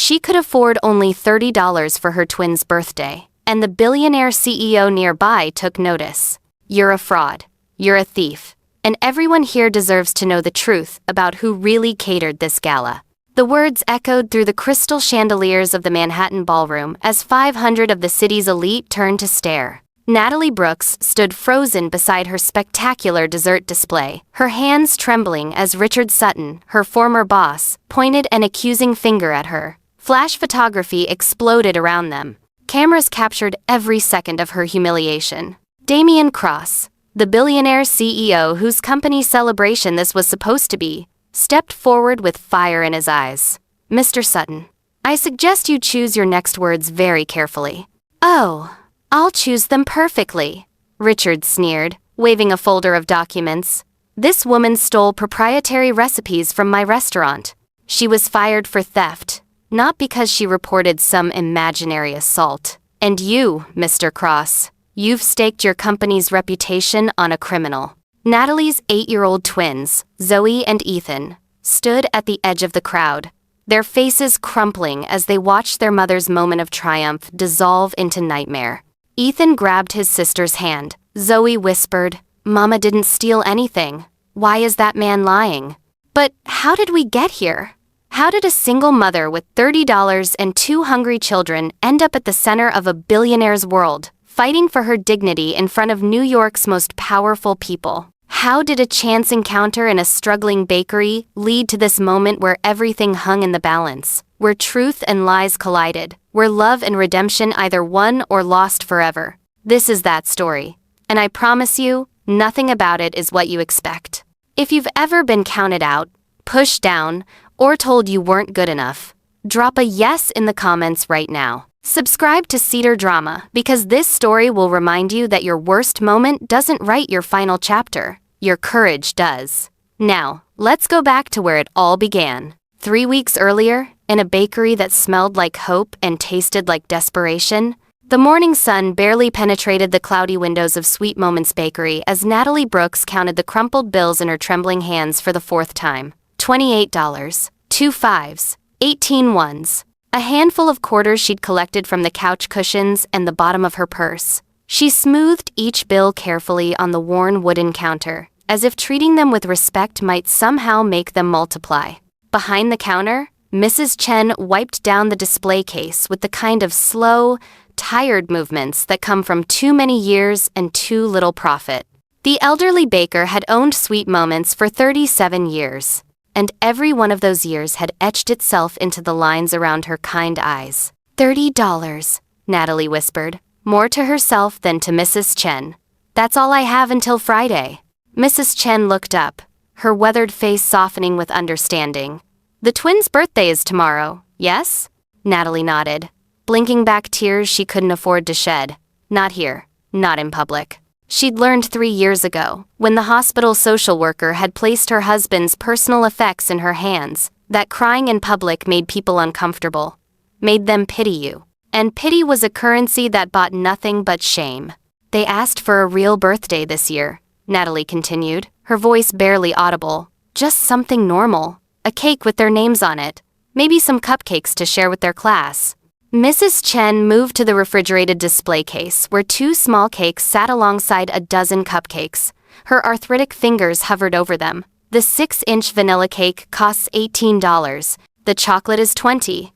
She could afford only $30 for her twin's birthday, and the billionaire CEO nearby took notice. "You're a fraud. You're a thief. And everyone here deserves to know the truth about who really catered this gala." The words echoed through the crystal chandeliers of the Manhattan ballroom as 500 of the city's elite turned to stare. Natalie Brooks stood frozen beside her spectacular dessert display, her hands trembling as Richard Sutton, her former boss, pointed an accusing finger at her. Flash photography exploded around them. Cameras captured every second of her humiliation. Damian Cross, the billionaire CEO whose company celebration this was supposed to be, stepped forward with fire in his eyes. "Mr. Sutton, I suggest you choose your next words very carefully." "Oh, I'll choose them perfectly," Richard sneered, waving a folder of documents. "This woman stole proprietary recipes from my restaurant. She was fired for theft, not because she reported some imaginary assault. And you, Mr. Cross, you've staked your company's reputation on a criminal." Natalie's 8-year-old twins, Zoe and Ethan, stood at the edge of the crowd, their faces crumpling as they watched their mother's moment of triumph dissolve into nightmare. Ethan grabbed his sister's hand. Zoe whispered, "Mama didn't steal anything. Why is that man lying?" "But how did we get here? How did a single mother with $30 and 2 hungry children end up at the center of a billionaire's world, fighting for her dignity in front of New York's most powerful people? How did a chance encounter in a struggling bakery lead to this moment where everything hung in the balance, where truth and lies collided, where love and redemption either won or lost forever?" This is that story, and I promise you, nothing about it is what you expect. If you've ever been counted out, pushed down, or told you weren't good enough, drop a yes in the comments right now. Subscribe to Cedar Drama because this story will remind you that your worst moment doesn't write your final chapter. Your courage does. Now, let's go back to where it all began. 3 weeks earlier, in a bakery that smelled like hope and tasted like desperation, the morning sun barely penetrated the cloudy windows of Sweet Moments Bakery as Natalie Brooks counted the crumpled bills in her trembling hands for the 4th time. $28, 2 5s, 18 1s, a handful of quarters she'd collected from the couch cushions and the bottom of her purse. She smoothed each bill carefully on the worn wooden counter, as if treating them with respect might somehow make them multiply. Behind the counter, Mrs. Chen wiped down the display case with the kind of slow, tired movements that come from too many years and too little profit. The elderly baker had owned Sweet Moments for 37 years, and every one of those years had etched itself into the lines around her kind eyes. $30, Natalie whispered, more to herself than to Mrs. Chen. "That's all I have until Friday." Mrs. Chen looked up, her weathered face softening with understanding. "The twins' birthday is tomorrow, yes?" Natalie nodded, blinking back tears she couldn't afford to shed. Not here, not in public. She'd learned 3 years ago, when the hospital social worker had placed her husband's personal effects in her hands, that crying in public made people uncomfortable, made them pity you. And pity was a currency that bought nothing but shame. "They asked for a real birthday this year," Natalie continued, her voice barely audible. "Just something normal. A cake with their names on it. Maybe some cupcakes to share with their class." Mrs. Chen moved to the refrigerated display case where 2 small cakes sat alongside a dozen cupcakes. Her arthritic fingers hovered over them. The 6-inch vanilla cake costs $18. The chocolate is $20.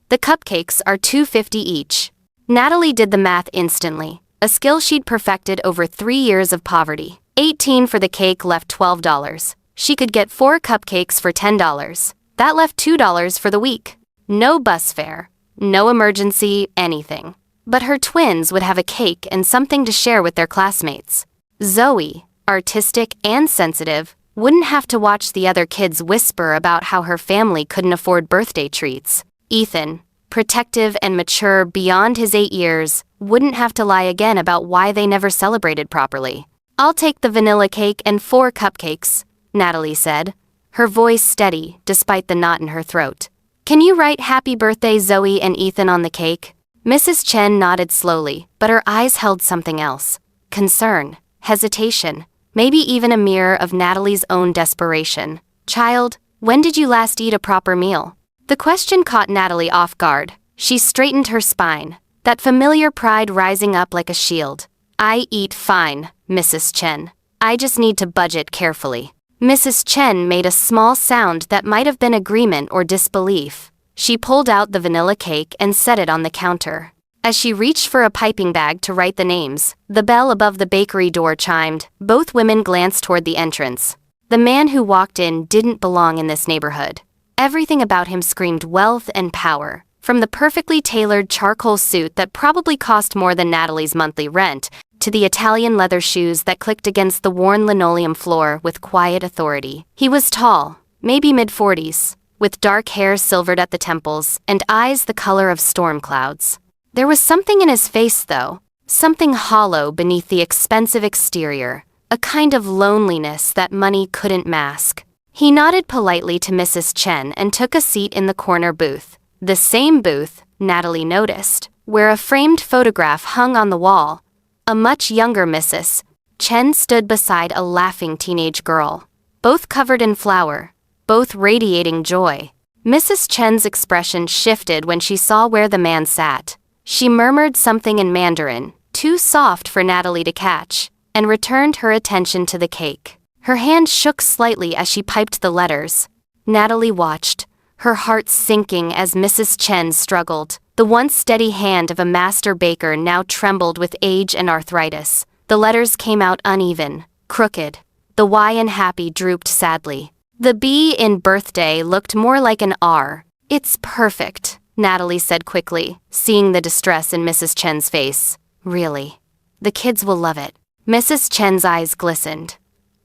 The cupcakes are $2.50 each. Natalie did the math instantly, a skill she'd perfected over 3 years of poverty. 18 for the cake left $12. She could get 4 cupcakes for $10. That left $2 for the week. No bus fare, no emergency, anything. But her twins would have a cake and something to share with their classmates. Zoe, artistic and sensitive, wouldn't have to watch the other kids whisper about how her family couldn't afford birthday treats. Ethan, protective and mature beyond his 8 years, wouldn't have to lie again about why they never celebrated properly. "I'll take the vanilla cake and 4 cupcakes," Natalie said, her voice steady despite the knot in her throat. "Can you write Happy Birthday Zoe and Ethan on the cake?" Mrs. Chen nodded slowly, but her eyes held something else. Concern, hesitation, maybe even a mirror of Natalie's own desperation. "Child, when did you last eat a proper meal?" The question caught Natalie off guard. She straightened her spine, that familiar pride rising up like a shield. I eat fine, Mrs. Chen. I just need to budget carefully. Mrs. Chen made a small sound that might have been agreement or disbelief. She pulled out the vanilla cake and set it on the counter. As she reached for a piping bag to write the names, the bell above the bakery door chimed. Both women glanced toward the entrance. The man who walked in didn't belong in this neighborhood. Everything about him screamed wealth and power. From the perfectly tailored charcoal suit that probably cost more than Natalie's monthly rent, to the Italian leather shoes that clicked against the worn linoleum floor with quiet authority. He was tall, maybe mid-40s, with dark hair silvered at the temples and eyes the color of storm clouds. There was something in his face, though, something hollow beneath the expensive exterior, a kind of loneliness that money couldn't mask. He nodded politely to Mrs. Chen and took a seat in the corner booth. The same booth, Natalie noticed, where a framed photograph hung on the wall. A much younger Mrs. Chen stood beside a laughing teenage girl, both covered in flour, both radiating joy. Mrs. Chen's expression shifted when she saw where the man sat. She murmured something in Mandarin, too soft for Natalie to catch, and returned her attention to the cake. Her hand shook slightly as she piped the letters. Natalie watched, her heart sinking as Mrs. Chen struggled. The once steady hand of a master baker now trembled with age and arthritis. The letters came out uneven, crooked. The Y in happy drooped sadly. The B in birthday looked more like an R. It's perfect, Natalie said quickly, seeing the distress in Mrs. Chen's face. Really? The kids will love it. Mrs. Chen's eyes glistened.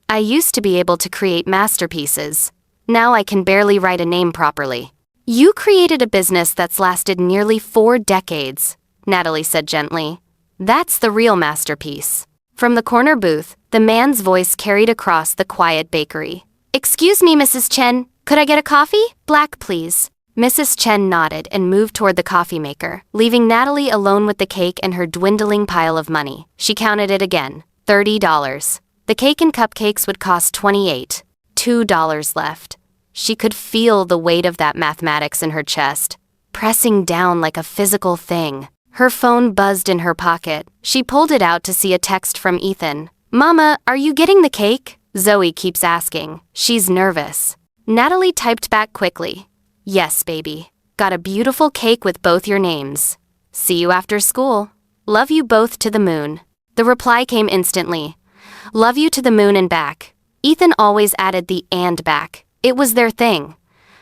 I used to be able to create masterpieces. Now I can barely write a name properly. You created a business that's lasted nearly 4 decades, Natalie said gently. That's the real masterpiece. From the corner booth, the man's voice carried across the quiet bakery. Excuse me, Mrs. Chen, could I get a coffee? Black, please. Mrs. Chen nodded and moved toward the coffee maker, leaving Natalie alone with the cake and her dwindling pile of money. She counted it again. $30. The cake and cupcakes would cost $28. $2 left. She could feel the weight of that mathematics in her chest, pressing down like a physical thing. Her phone buzzed in her pocket. She pulled it out to see a text from Ethan. Mama, are you getting the cake? Zoe keeps asking. She's nervous. Natalie typed back quickly. Yes, baby. Got a beautiful cake with both your names. See you after school. Love you both to the moon. The reply came instantly. Love you to the moon and back. Ethan always added the and back. It was their thing.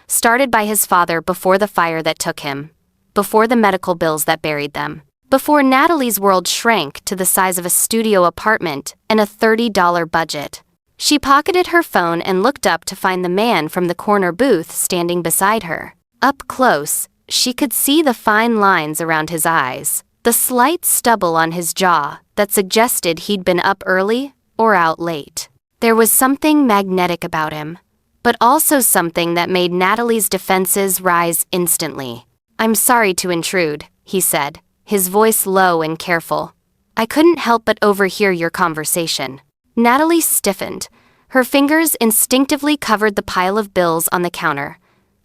Started by his father before the fire that took him. Before the medical bills that buried them. Before Natalie's world shrank to the size of a studio apartment and a $30 budget. She pocketed her phone and looked up to find the man from the corner booth standing beside her. Up close, she could see the fine lines around his eyes, the slight stubble on his jaw that suggested he'd been up early or out late. There was something magnetic about him, but also something that made Natalie's defenses rise instantly. I'm sorry to intrude, he said, his voice low and careful. I couldn't help but overhear your conversation. Natalie stiffened. Her fingers instinctively covered the pile of bills on the counter.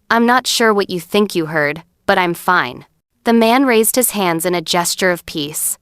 I'm not sure what you think you heard, but I'm fine. The man raised his hands in a gesture of peace.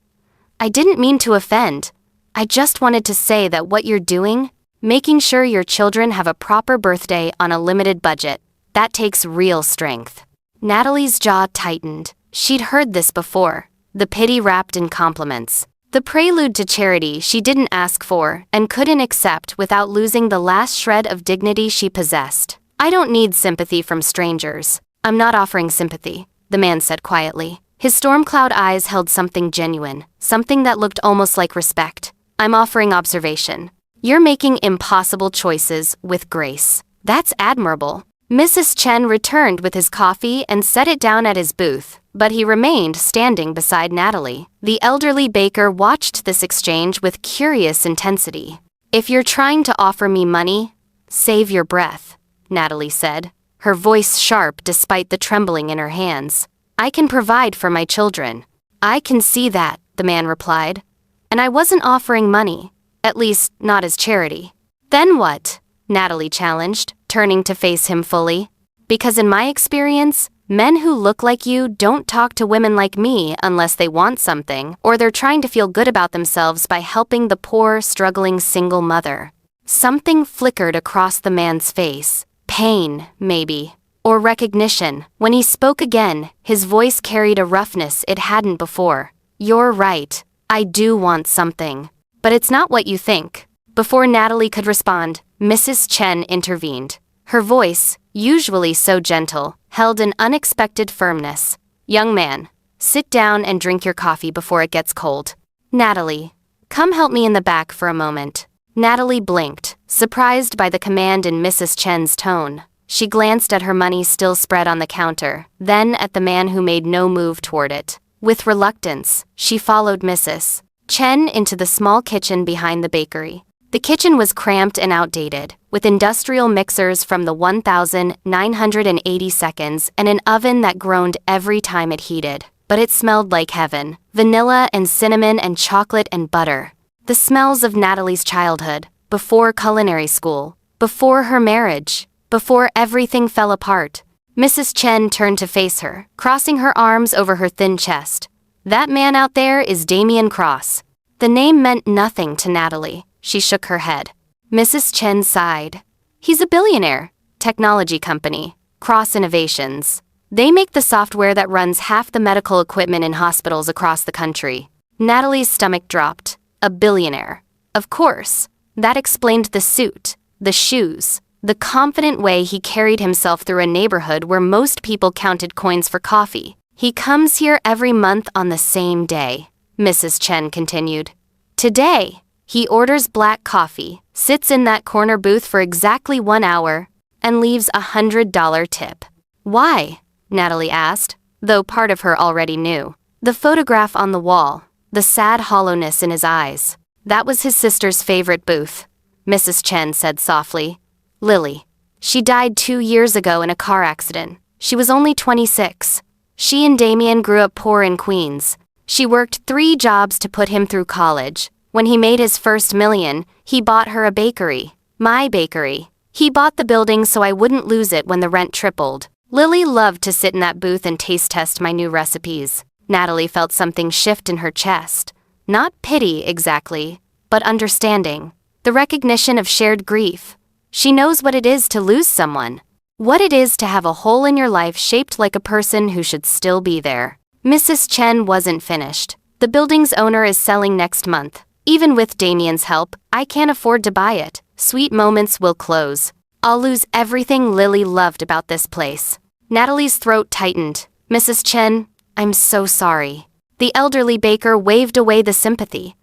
I didn't mean to offend. I just wanted to say that what you're doing, making sure your children have a proper birthday on a limited budget, that takes real strength. Natalie's jaw tightened. She'd heard this before, the pity wrapped in compliments. The prelude to charity she didn't ask for and couldn't accept without losing the last shred of dignity she possessed. I don't need sympathy from strangers. I'm not offering sympathy, the man said quietly. His storm cloud eyes held something genuine, something that looked almost like respect. I'm offering observation. You're making impossible choices with grace. That's admirable. Mrs. Chen returned with his coffee and set it down at his booth, but he remained standing beside Natalie. The elderly baker watched this exchange with curious intensity. If you're trying to offer me money, save your breath, Natalie said, her voice sharp despite the trembling in her hands. I can provide for my children. I can see that, the man replied. And I wasn't offering money, at least not as charity. Then what? Natalie challenged, turning to face him fully. Because in my experience, Men who look like you don't talk to women like me unless they want something, or they're trying to feel good about themselves by helping the poor, struggling single mother. Something flickered across the man's face. Pain, maybe. Or recognition. When he spoke again, his voice carried a roughness it hadn't before. You're right. I do want something. But it's not what you think. Before Natalie could respond, Mrs. Chen intervened. Her voice, usually so gentle, held an unexpected firmness. Young man, sit down and drink your coffee before it gets cold. Natalie, come help me in the back for a moment. Natalie blinked, surprised by the command in Mrs. Chen's tone. She glanced at her money still spread on the counter, then at the man who made no move toward it. With reluctance, she followed Mrs. Chen into the small kitchen behind the bakery. The kitchen was cramped and outdated, with industrial mixers from the 1980 seconds and an oven that groaned every time it heated. But it smelled like heaven, vanilla and cinnamon and chocolate and butter. The smells of Natalie's childhood, before culinary school, before her marriage, before everything fell apart. Mrs. Chen turned to face her, crossing her arms over her thin chest. That man out there is Damien Cross. The name meant nothing to Natalie. She shook her head. Mrs. Chen sighed. He's a billionaire. Technology company. Cross Innovations. They make the software that runs half the medical equipment in hospitals across the country. Natalie's stomach dropped. A billionaire. Of course. That explained the suit, the shoes, the confident way he carried himself through a neighborhood where most people counted coins for coffee. He comes here every month on the same day, Mrs. Chen continued. Today, he orders black coffee, sits in that corner booth for exactly 1 hour, and leaves $100 tip. Why? Natalie asked, though part of her already knew. The photograph on the wall, the sad hollowness in his eyes. That was his sister's favorite booth, Mrs. Chen said softly. Lily. She died 2 years ago in a car accident. She was only 26. She and Damien grew up poor in Queens. She worked 3 jobs to put him through college. When he made his first million, he bought her a bakery. My bakery. He bought the building so I wouldn't lose it when the rent tripled. Lily loved to sit in that booth and taste test my new recipes. Natalie felt something shift in her chest. Not pity, exactly, but understanding. The recognition of shared grief. She knows what it is to lose someone. What it is to have a hole in your life shaped like a person who should still be there. Mrs. Chen wasn't finished. The building's owner is selling next month. Even with Damien's help, I can't afford to buy it. Sweet Moments will close. I'll lose everything Lily loved about this place. Natalie's throat tightened. Mrs. Chen, I'm so sorry. The elderly baker waved away the sympathy.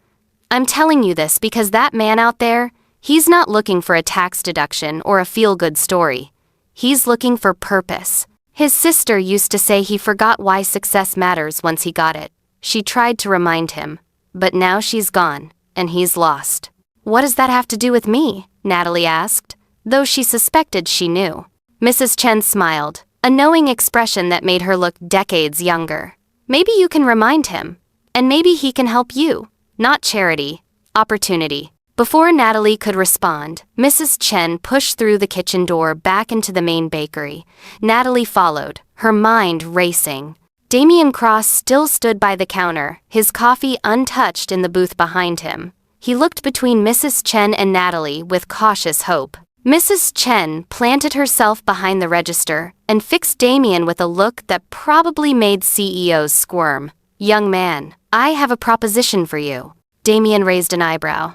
I'm telling you this because that man out there, he's not looking for a tax deduction or a feel-good story. He's looking for purpose. His sister used to say he forgot why success matters once he got it. She tried to remind him. But now she's gone, and he's lost. What does that have to do with me? Natalie asked, though she suspected she knew. Mrs. Chen smiled, a knowing expression that made her look decades younger. Maybe you can remind him, and maybe he can help you. Not charity, opportunity. Before Natalie could respond, Mrs. Chen pushed through the kitchen door back into the main bakery. Natalie followed, her mind racing. Damien Cross still stood by the counter, his coffee untouched in the booth behind him. He looked between Mrs. Chen and Natalie with cautious hope. Mrs. Chen planted herself behind the register and fixed Damien with a look that probably made CEOs squirm. Young man, I have a proposition for you. Damien raised an eyebrow.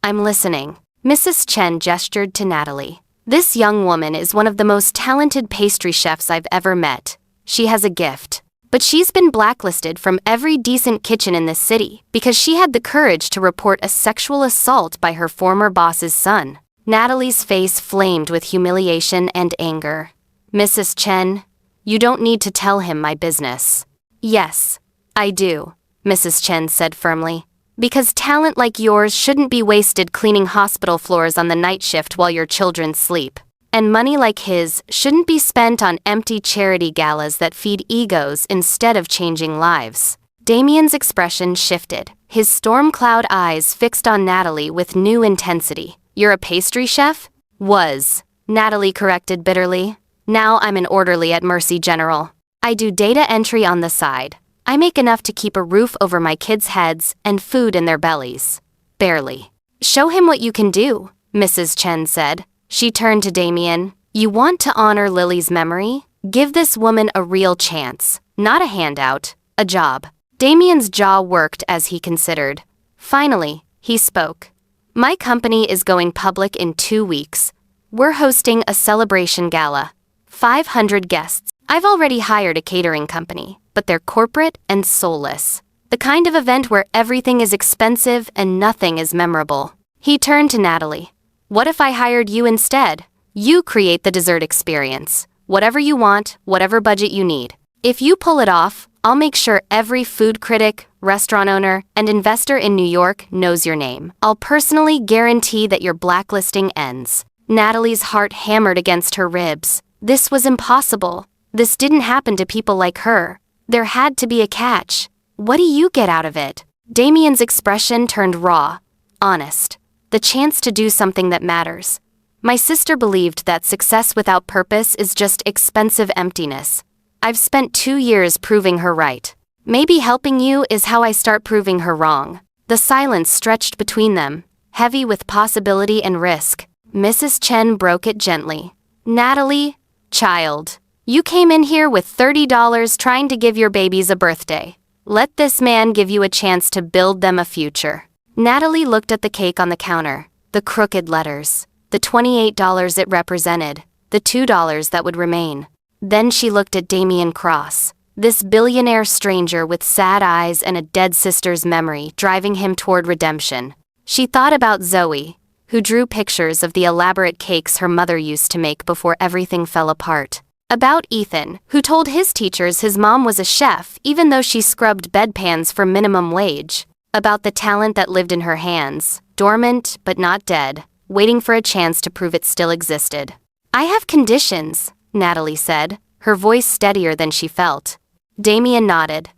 I'm listening. Mrs. Chen gestured to Natalie. This young woman is one of the most talented pastry chefs I've ever met. She has a gift. But she's been blacklisted from every decent kitchen in this city because she had the courage to report a sexual assault by her former boss's son. Natalie's face flamed with humiliation and anger. Mrs. Chen, you don't need to tell him my business. Yes, I do, Mrs. Chen said firmly. Because talent like yours shouldn't be wasted cleaning hospital floors on the night shift while your children sleep. And money like his shouldn't be spent on empty charity galas that feed egos instead of changing lives. Damien's expression shifted, his storm cloud eyes fixed on Natalie with new intensity. You're a pastry chef? Was. Natalie corrected bitterly. Now I'm an orderly at Mercy General. I do data entry on the side. I make enough to keep a roof over my kids' heads and food in their bellies. Barely. Show him what you can do, Mrs. Chen said. She turned to Damien. You want to honor Lily's memory? Give this woman a real chance, not a handout, a job. Damien's jaw worked as he considered. Finally, he spoke. My company is going public in 2 weeks. We're hosting a celebration gala. 500 guests. I've already hired a catering company, but they're corporate and soulless. The kind of event where everything is expensive and nothing is memorable. He turned to Natalie. What if I hired you instead? You create the dessert experience. Whatever you want, whatever budget you need. If you pull it off, I'll make sure every food critic, restaurant owner, and investor in New York knows your name. I'll personally guarantee that your blacklisting ends. Natalie's heart hammered against her ribs. This was impossible. This didn't happen to people like her. There had to be a catch. What do you get out of it? Damien's expression turned raw, honest. The chance to do something that matters. My sister believed that success without purpose is just expensive emptiness. I've spent 2 years proving her right. Maybe helping you is how I start proving her wrong. The silence stretched between them, heavy with possibility and risk. Mrs. Chen broke it gently. Natalie, child, you came in here with $30 trying to give your babies a birthday. Let this man give you a chance to build them a future. Natalie looked at the cake on the counter, the crooked letters, the $28 it represented, the $2 that would remain. Then she looked at Damien Cross, this billionaire stranger with sad eyes and a dead sister's memory driving him toward redemption. She thought about Zoe, who drew pictures of the elaborate cakes her mother used to make before everything fell apart. About Ethan, who told his teachers his mom was a chef even though she scrubbed bedpans for minimum wage. About the talent that lived in her hands, dormant but not dead, waiting for a chance to prove it still existed. I have conditions, Natalie said, her voice steadier than she felt. Damien nodded.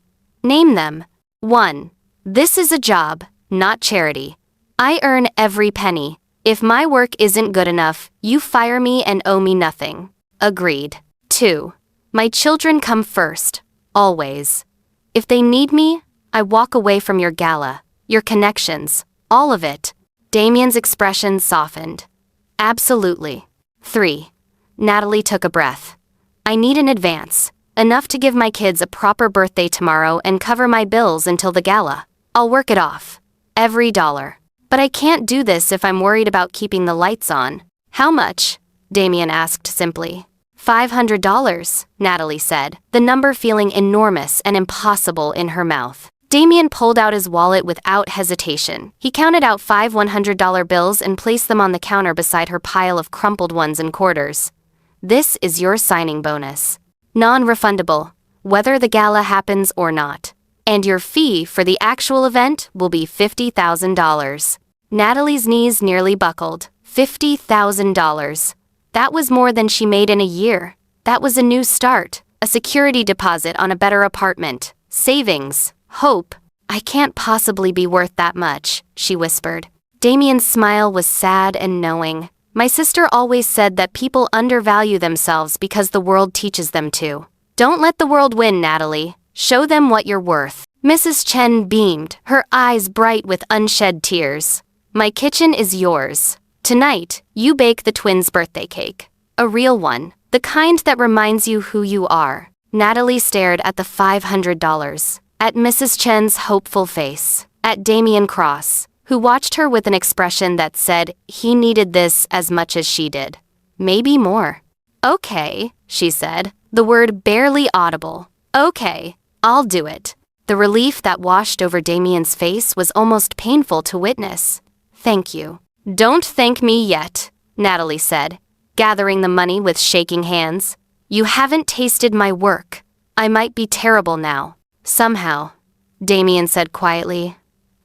Name them. 1. This is a job, not charity. I earn every penny. If my work isn't good enough, you fire me and owe me nothing. Agreed. 2. My children come first, always. If they need me, I walk away from your gala, your connections, all of it. Damien's expression softened. Absolutely. 3. Natalie took a breath. I need an advance, enough to give my kids a proper birthday tomorrow and cover my bills until the gala. I'll work it off. Every dollar. But I can't do this if I'm worried about keeping the lights on. How much? Damien asked simply. $500, Natalie said, the number feeling enormous and impossible in her mouth. Damien pulled out his wallet without hesitation. He counted out 5 $100 bills and placed them on the counter beside her pile of crumpled ones and quarters. This is your signing bonus. Non-refundable, whether the gala happens or not. And your fee for the actual event will be $50,000. Natalie's knees nearly buckled. $50,000. That was more than she made in a year. That was a new start, a security deposit on a better apartment, savings, hope. I can't possibly be worth that much, she whispered. Damien's smile was sad and knowing. My sister always said that people undervalue themselves because the world teaches them to. Don't let the world win, Natalie. Show them what you're worth. Mrs. Chen beamed, her eyes bright with unshed tears. My kitchen is yours. Tonight, you bake the twins' birthday cake. A real one, the kind that reminds you who you are. Natalie stared at the $500, at Mrs. Chen's hopeful face, at Damien Cross, who watched her with an expression that said he needed this as much as she did. Maybe more. Okay, she said, the word barely audible. Okay, I'll do it. The relief that washed over Damien's face was almost painful to witness. Thank you. Don't thank me yet, Natalie said, gathering the money with shaking hands. You haven't tasted my work. I might be terrible now. Somehow, Damien said quietly.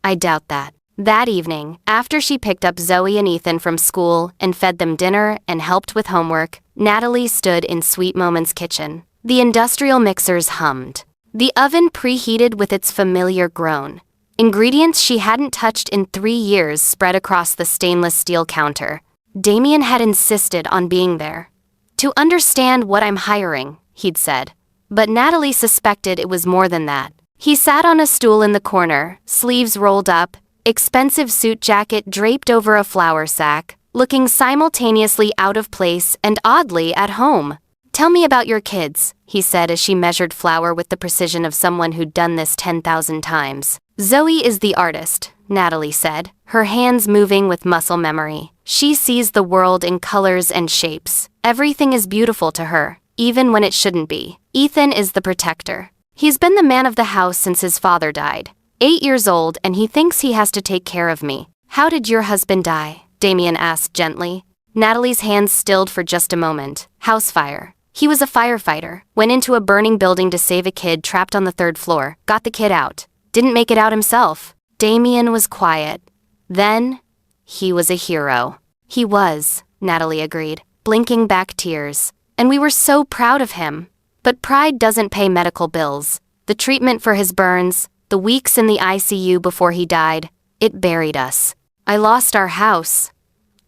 I doubt that. That evening, after she picked up Zoe and Ethan from school and fed them dinner and helped with homework, Natalie stood in Sweet Moment's kitchen. The industrial mixers hummed. The oven preheated with its familiar groan. Ingredients she hadn't touched in 3 years spread across the stainless steel counter. Damien had insisted on being there. To understand what I'm hiring, he'd said. But Natalie suspected it was more than that. He sat on a stool in the corner, sleeves rolled up, expensive suit jacket draped over a flour sack, looking simultaneously out of place and oddly at home. "Tell me about your kids," he said as she measured flour with the precision of someone who'd done this 10,000 times. "Zoe is the artist," Natalie said, her hands moving with muscle memory. "She sees the world in colors and shapes. Everything is beautiful to her, even when it shouldn't be. Ethan is the protector. He's been the man of the house since his father died. 8 years old, and he thinks he has to take care of me." "How did your husband die?" Damien asked gently. Natalie's hands stilled for just a moment. "House fire. He was a firefighter, went into a burning building to save a kid trapped on the 3rd floor, got the kid out. Didn't make it out himself." Damien was quiet. "Then, he was a hero." "He was," Natalie agreed, blinking back tears. "And we were so proud of him. But pride doesn't pay medical bills. The treatment for his burns, the weeks in the ICU before he died, it buried us. I lost our house.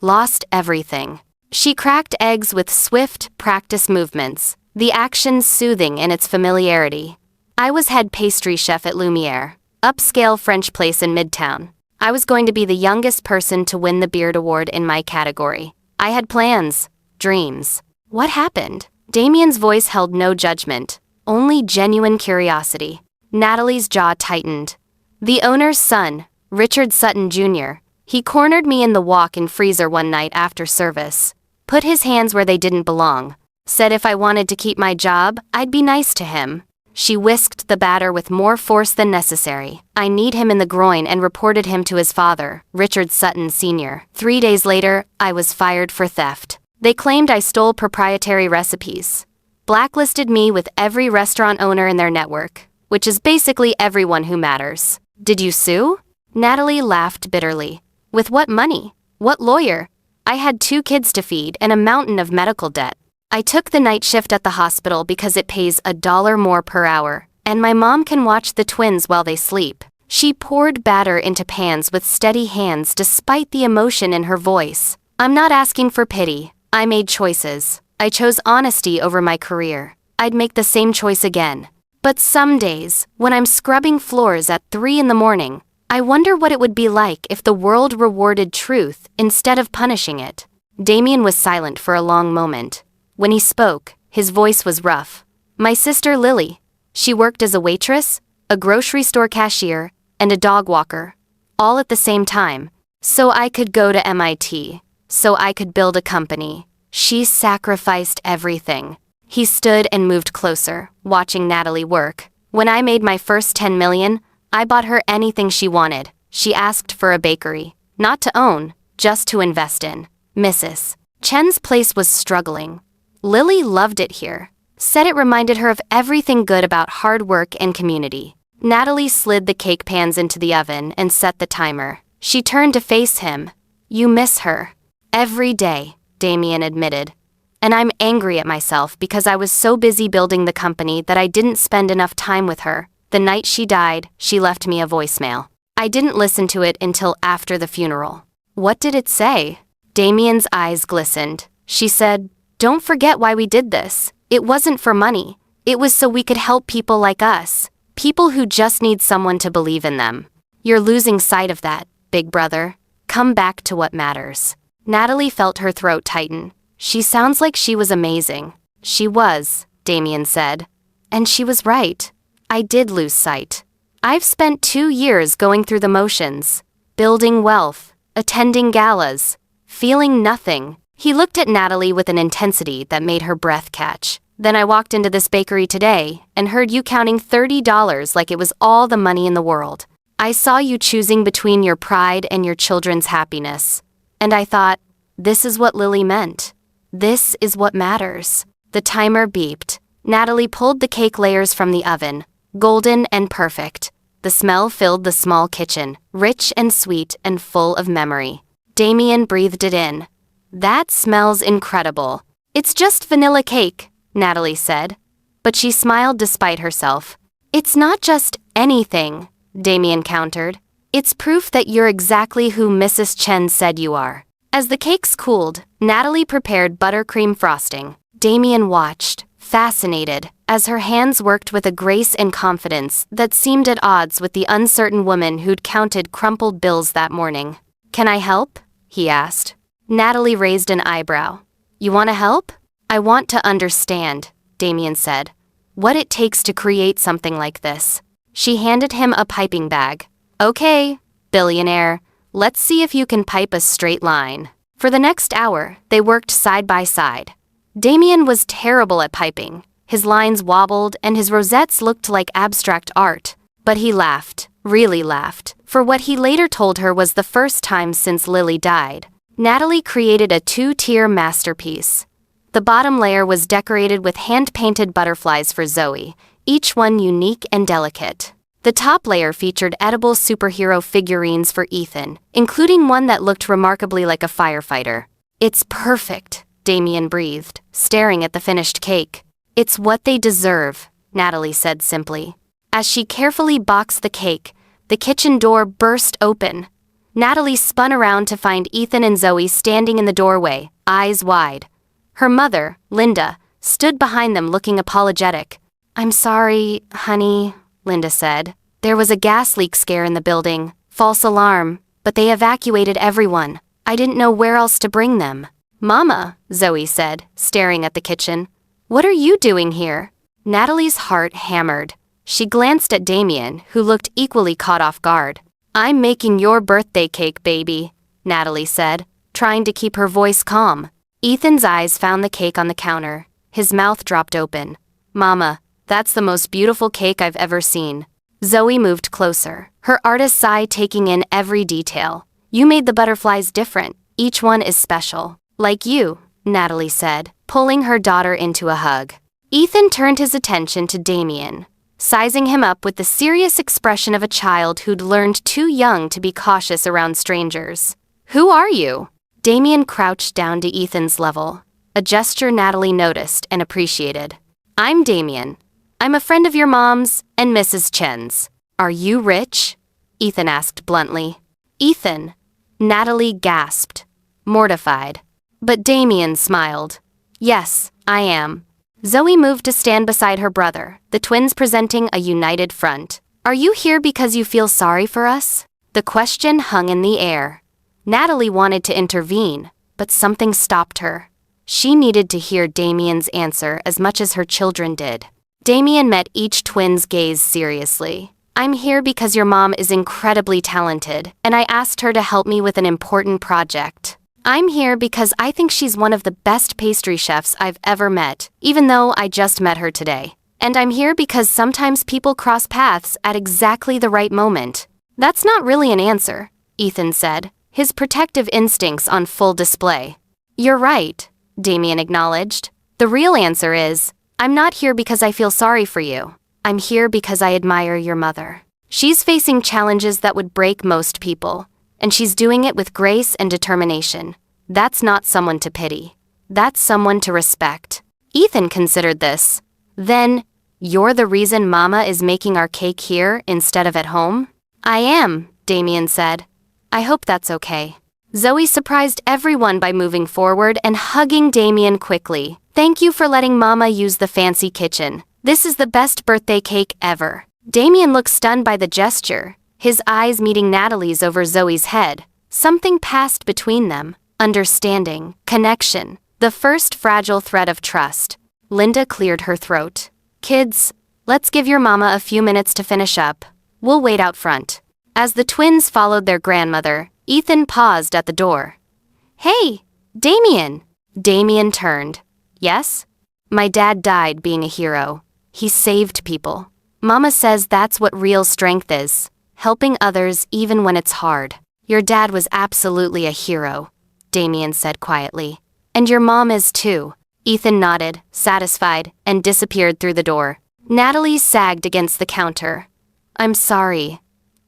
Lost everything." She cracked eggs with swift, practiced movements, the action soothing in its familiarity. "I was head pastry chef at Lumiere, upscale French place in Midtown. I was going to be the youngest person to win the Beard Award in my category. I had plans, dreams." "What happened?" Damien's voice held no judgment, only genuine curiosity. Natalie's jaw tightened. "The owner's son, Richard Sutton Jr., he cornered me in the walk-in freezer one night after service. Put his hands where they didn't belong. Said if I wanted to keep my job, I'd be nice to him." She whisked the batter with more force than necessary. "I kneed him in the groin and reported him to his father, Richard Sutton Sr. 3 days later, I was fired for theft. They claimed I stole proprietary recipes. Blacklisted me with every restaurant owner in their network, which is basically everyone who matters." "Did you sue?" Natalie laughed bitterly. "With what money? What lawyer? I had 2 kids to feed and a mountain of medical debt. I took the night shift at the hospital because it pays $1 more per hour, and my mom can watch the twins while they sleep." She poured batter into pans with steady hands despite the emotion in her voice. "I'm not asking for pity. I made choices. I chose honesty over my career. I'd make the same choice again. But some days, when I'm scrubbing floors at 3 in the morning, I wonder what it would be like if the world rewarded truth instead of punishing it." Damien was silent for a long moment. When he spoke, his voice was rough. "My sister Lily. She worked as a waitress, a grocery store cashier, and a dog walker, all at the same time. So I could go to MIT. So I could build a company. She sacrificed everything." He stood and moved closer, watching Natalie work. "When I made my first 10 million, I bought her anything she wanted. She asked for a bakery, not to own, just to invest in. Mrs. Chen's place was struggling. Lily loved it here. Said it reminded her of everything good about hard work and community." Natalie slid the cake pans into the oven and set the timer. She turned to face him. "You miss her." "Every day," Damien admitted. "And I'm angry at myself because I was so busy building the company that I didn't spend enough time with her. The night she died, she left me a voicemail. I didn't listen to it until after the funeral." "What did it say?" Damien's eyes glistened. She said, "Don't forget why we did this. It wasn't for money. It was so we could help people like us. People who just need someone to believe in them. You're losing sight of that, big brother. Come back to what matters." Natalie felt her throat tighten. "She sounds like she was amazing." "She was," Damien said. "And she was right. I did lose sight. I've spent 2 years going through the motions, building wealth, attending galas, feeling nothing." He looked at Natalie with an intensity that made her breath catch. "Then I walked into this bakery today and heard you counting $30 like it was all the money in the world. I saw you choosing between your pride and your children's happiness. And I thought, this is what Lily meant. This is what matters." The timer beeped. Natalie pulled the cake layers from the oven, golden and perfect. The smell filled the small kitchen, rich and sweet and full of memory. Damien breathed it in. "That smells incredible." "It's just vanilla cake," Natalie said. But she smiled despite herself. "It's not just anything," Damien countered. "It's proof that you're exactly who Mrs. Chen said you are." As the cakes cooled, Natalie prepared buttercream frosting. Damien watched, fascinated, as her hands worked with a grace and confidence that seemed at odds with the uncertain woman who'd counted crumpled bills that morning. "Can I help?" he asked. Natalie raised an eyebrow. "You want to help?" "I want to understand," Damien said. "What it takes to create something like this." She handed him a piping bag. "Okay, billionaire, let's see if you can pipe a straight line." For the next hour, they worked side by side. Damien was terrible at piping. His lines wobbled and his rosettes looked like abstract art. But he laughed, really laughed, for what he later told her was the first time since Lily died. Natalie created a 2-tier masterpiece. The bottom layer was decorated with hand-painted butterflies for Zoe, each one unique and delicate. The top layer featured edible superhero figurines for Ethan, including one that looked remarkably like a firefighter. "It's perfect," Damien breathed, staring at the finished cake. "It's what they deserve," Natalie said simply. As she carefully boxed the cake, the kitchen door burst open. Natalie spun around to find Ethan and Zoe standing in the doorway, eyes wide. Her mother, Linda, stood behind them looking apologetic. "I'm sorry, honey," Linda said. "There was a gas leak scare in the building, false alarm, but they evacuated everyone. I didn't know where else to bring them." "Mama," Zoe said, staring at the kitchen. "What are you doing here?" Natalie's heart hammered. She glanced at Damien, who looked equally caught off guard. "I'm making your birthday cake, baby," Natalie said, trying to keep her voice calm. Ethan's eyes found the cake on the counter. His mouth dropped open. "Mama, that's the most beautiful cake I've ever seen." Zoe moved closer, her artist's eye taking in every detail. "You made the butterflies different. Each one is special. Like you," Natalie said, pulling her daughter into a hug. Ethan turned his attention to Damien, sizing him up with the serious expression of a child who'd learned too young to be cautious around strangers. "Who are you?" Damien crouched down to Ethan's level, a gesture Natalie noticed and appreciated. "I'm Damien. I'm a friend of your mom's and Mrs. Chen's." "Are you rich?" Ethan asked bluntly. "Ethan," Natalie gasped, mortified. But Damien smiled. "Yes, I am." Zoe moved to stand beside her brother, the twins presenting a united front. "Are you here because you feel sorry for us?" The question hung in the air. Natalie wanted to intervene, but something stopped her. She needed to hear Damien's answer as much as her children did. Damien met each twin's gaze seriously. "I'm here because your mom is incredibly talented, and I asked her to help me with an important project. I'm here because I think she's one of the best pastry chefs I've ever met, even though I just met her today. And I'm here because sometimes people cross paths at exactly the right moment." "That's not really an answer," Ethan said, his protective instincts on full display. "You're right," Damien acknowledged. "The real answer is, I'm not here because I feel sorry for you. I'm here because I admire your mother. She's facing challenges that would break most people, and she's doing it with grace and determination. That's not someone to pity. That's someone to respect." Ethan considered this. "Then, you're the reason Mama is making our cake here instead of at home?" "I am," Damien said. "I hope that's okay." Zoe surprised everyone by moving forward and hugging Damien quickly. "Thank you for letting Mama use the fancy kitchen. This is the best birthday cake ever." Damien looked stunned by the gesture, his eyes meeting Natalie's over Zoe's head. Something passed between them. Understanding, connection, the first fragile thread of trust. Linda cleared her throat. "Kids, let's give your mama a few minutes to finish up. We'll wait out front." As the twins followed their grandmother, Ethan paused at the door. "Hey, Damien!" Damien turned. "Yes?" "My dad died being a hero. He saved people. Mama says that's what real strength is, helping others even when it's hard." "Your dad was absolutely a hero," Damien said quietly. "And your mom is too." Ethan nodded, satisfied, and disappeared through the door. Natalie sagged against the counter. "I'm sorry.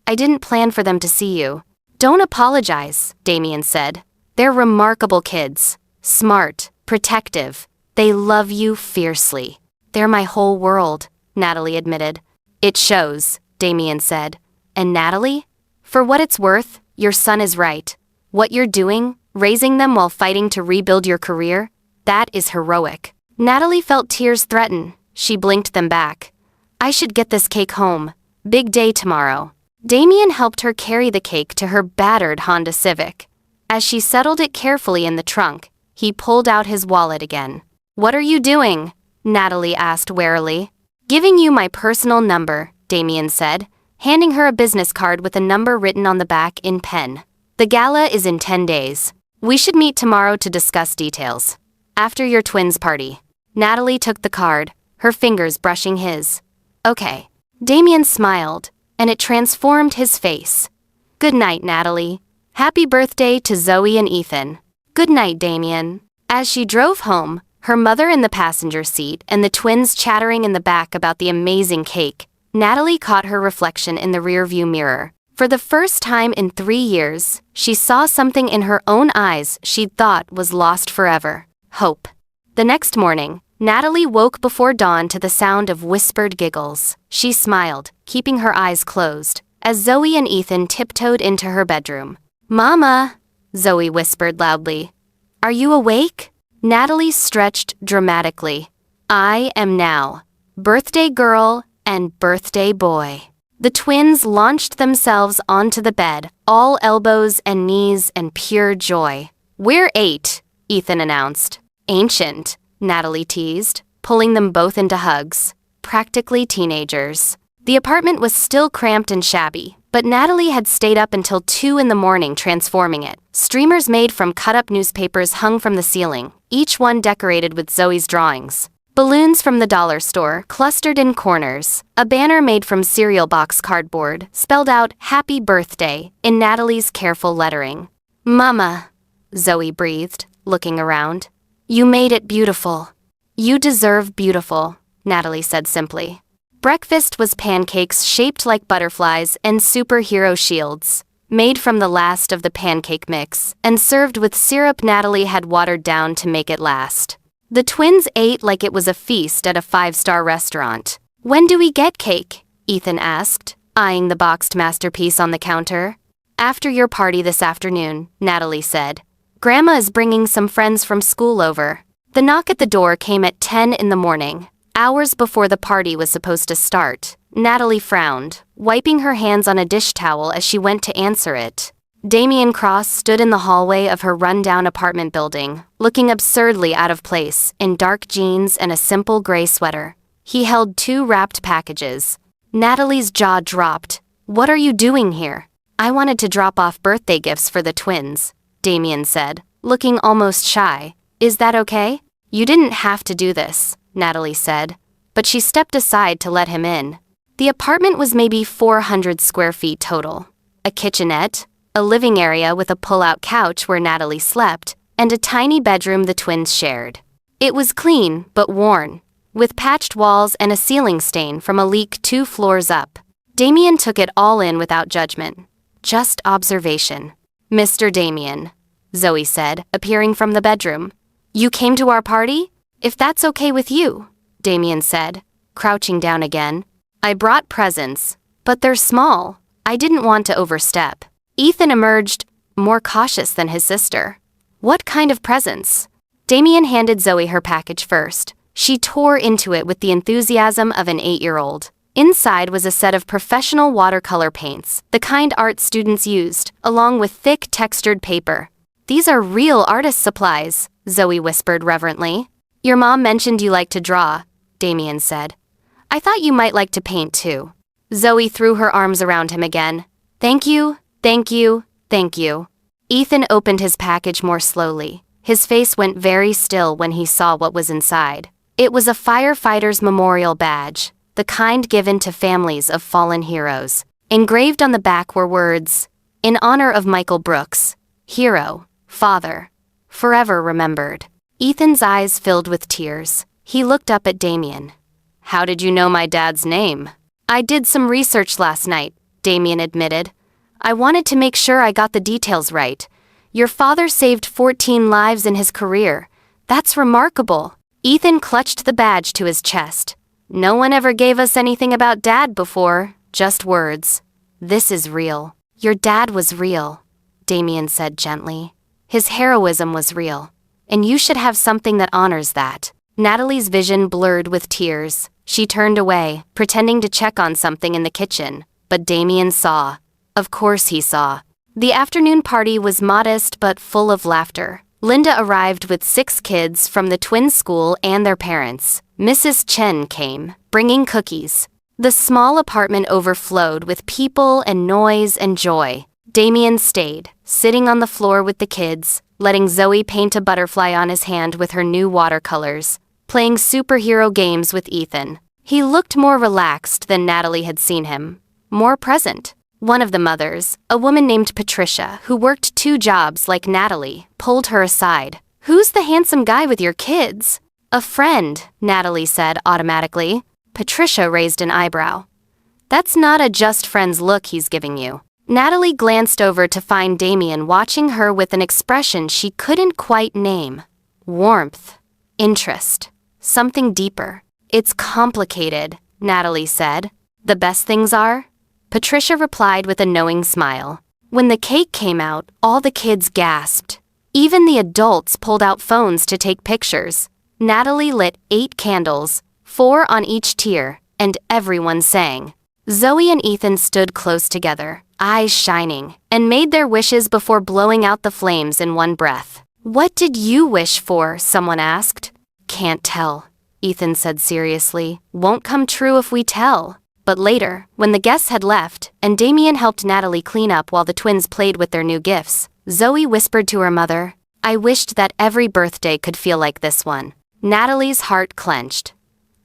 I didn't plan for them to see you." "Don't apologize," Damien said. "They're remarkable kids. Smart, protective. They love you fiercely." "They're my whole world," Natalie admitted. "It shows," Damien said. "And Natalie? For what it's worth, your son is right. What you're doing, raising them while fighting to rebuild your career, that is heroic. Natalie felt tears threaten. She blinked them back. I should get this cake home. Big day tomorrow. Damien helped her carry the cake to her battered Honda Civic. As she settled it carefully in the trunk, he pulled out his wallet again. What are you doing? Natalie asked warily. Giving you my personal number, Damien said, handing her a business card with a number written on the back in pen. The gala is in 10 days. We should meet tomorrow to discuss details. After your twins' party. Natalie took the card, her fingers brushing his. Okay. Damien smiled, and it transformed his face. Good night, Natalie. Happy birthday to Zoe and Ethan. Good night, Damien. As she drove home, her mother in the passenger seat and the twins chattering in the back about the amazing cake, Natalie caught her reflection in the rearview mirror. For the first time in 3 years, she saw something in her own eyes she'd thought was lost forever. Hope. The next morning, Natalie woke before dawn to the sound of whispered giggles. She smiled, keeping her eyes closed, as Zoe and Ethan tiptoed into her bedroom. Mama, Zoe whispered loudly. Are you awake? Natalie stretched dramatically. I am now. Birthday girl and birthday boy. The twins launched themselves onto the bed, all elbows and knees and pure joy. We're 8, Ethan announced. Ancient, Natalie teased, pulling them both into hugs. Practically teenagers. The apartment was still cramped and shabby, but Natalie had stayed up until 2 in the morning transforming it. Streamers made from cut-up newspapers hung from the ceiling, each one decorated with Zoe's drawings. Balloons from the dollar store clustered in corners. A banner made from cereal box cardboard spelled out Happy Birthday in Natalie's careful lettering. Mama, Zoe breathed, looking around. You made it beautiful. You deserve beautiful, Natalie said simply. Breakfast was pancakes shaped like butterflies and superhero shields, made from the last of the pancake mix, and served with syrup Natalie had watered down to make it last. The twins ate like it was a feast at a 5-star restaurant. When do we get cake? Ethan asked, eyeing the boxed masterpiece on the counter. After your party this afternoon, Natalie said. Grandma is bringing some friends from school over. The knock at the door came at 10 in the morning, hours before the party was supposed to start. Natalie frowned, wiping her hands on a dish towel as she went to answer it. Damien Cross stood in the hallway of her run-down apartment building, looking absurdly out of place in dark jeans and a simple gray sweater. He held 2 wrapped packages. Natalie's jaw dropped. What are you doing here? I wanted to drop off birthday gifts for the twins, Damien said, looking almost shy. Is that okay? You didn't have to do this, Natalie said, but she stepped aside to let him in. The apartment was maybe 400 square feet total. A kitchenette, a living area with a pull-out couch where Natalie slept, and a tiny bedroom the twins shared. It was clean but worn, with patched walls and a ceiling stain from a leak 2 floors up. Damien took it all in without judgment. Just observation. Mr. Damien, Zoe said, appearing from the bedroom. You came to our party? If that's okay with you, Damien said, crouching down again. I brought presents, but they're small. I didn't want to overstep. Ethan emerged, more cautious than his sister. What kind of presents? Damien handed Zoe her package first. She tore into it with the enthusiasm of an 8-year-old. Inside was a set of professional watercolor paints, the kind art students used, along with thick textured paper. These are real artist supplies, Zoe whispered reverently. Your mom mentioned you like to draw, Damien said. I thought you might like to paint too. Zoe threw her arms around him again. Thank you. Thank you, thank you. Ethan opened his package more slowly. His face went very still when he saw what was inside. It was a firefighter's memorial badge, the kind given to families of fallen heroes. Engraved on the back were words, in honor of Michael Brooks, hero, father, forever remembered. Ethan's eyes filled with tears. He looked up at Damien. How did you know my dad's name? I did some research last night, Damien admitted. I wanted to make sure I got the details right. Your father saved 14 lives in his career. That's remarkable. Ethan clutched the badge to his chest. No one ever gave us anything about Dad before, just words. This is real. Your dad was real, Damien said gently. His heroism was real, and you should have something that honors that. Natalie's vision blurred with tears. She turned away, pretending to check on something in the kitchen, but Damien saw. Of course he saw. The afternoon party was modest but full of laughter. Linda arrived with 6 kids from the twin school and their parents. Mrs. Chen came, bringing cookies. The small apartment overflowed with people and noise and joy. Damien stayed, sitting on the floor with the kids, letting Zoe paint a butterfly on his hand with her new watercolors, playing superhero games with Ethan. He looked more relaxed than Natalie had seen him, more present. One of the mothers, a woman named Patricia, who worked 2 jobs like Natalie, pulled her aside. "Who's the handsome guy with your kids?" "A friend," Natalie said automatically. Patricia raised an eyebrow. "That's not a just friends look he's giving you." Natalie glanced over to find Damien watching her with an expression she couldn't quite name. Warmth. Interest. Something deeper. "It's complicated," Natalie said. "The best things are?" Patricia replied with a knowing smile. When the cake came out, all the kids gasped. Even the adults pulled out phones to take pictures. Natalie lit 8 candles, 4 on each tier, and everyone sang. Zoe and Ethan stood close together, eyes shining, and made their wishes before blowing out the flames in one breath. "What did you wish for?" someone asked. "Can't tell," Ethan said seriously. "Won't come true if we tell." But later, when the guests had left, and Damien helped Natalie clean up while the twins played with their new gifts, Zoe whispered to her mother, "I wished that every birthday could feel like this one." Natalie's heart clenched.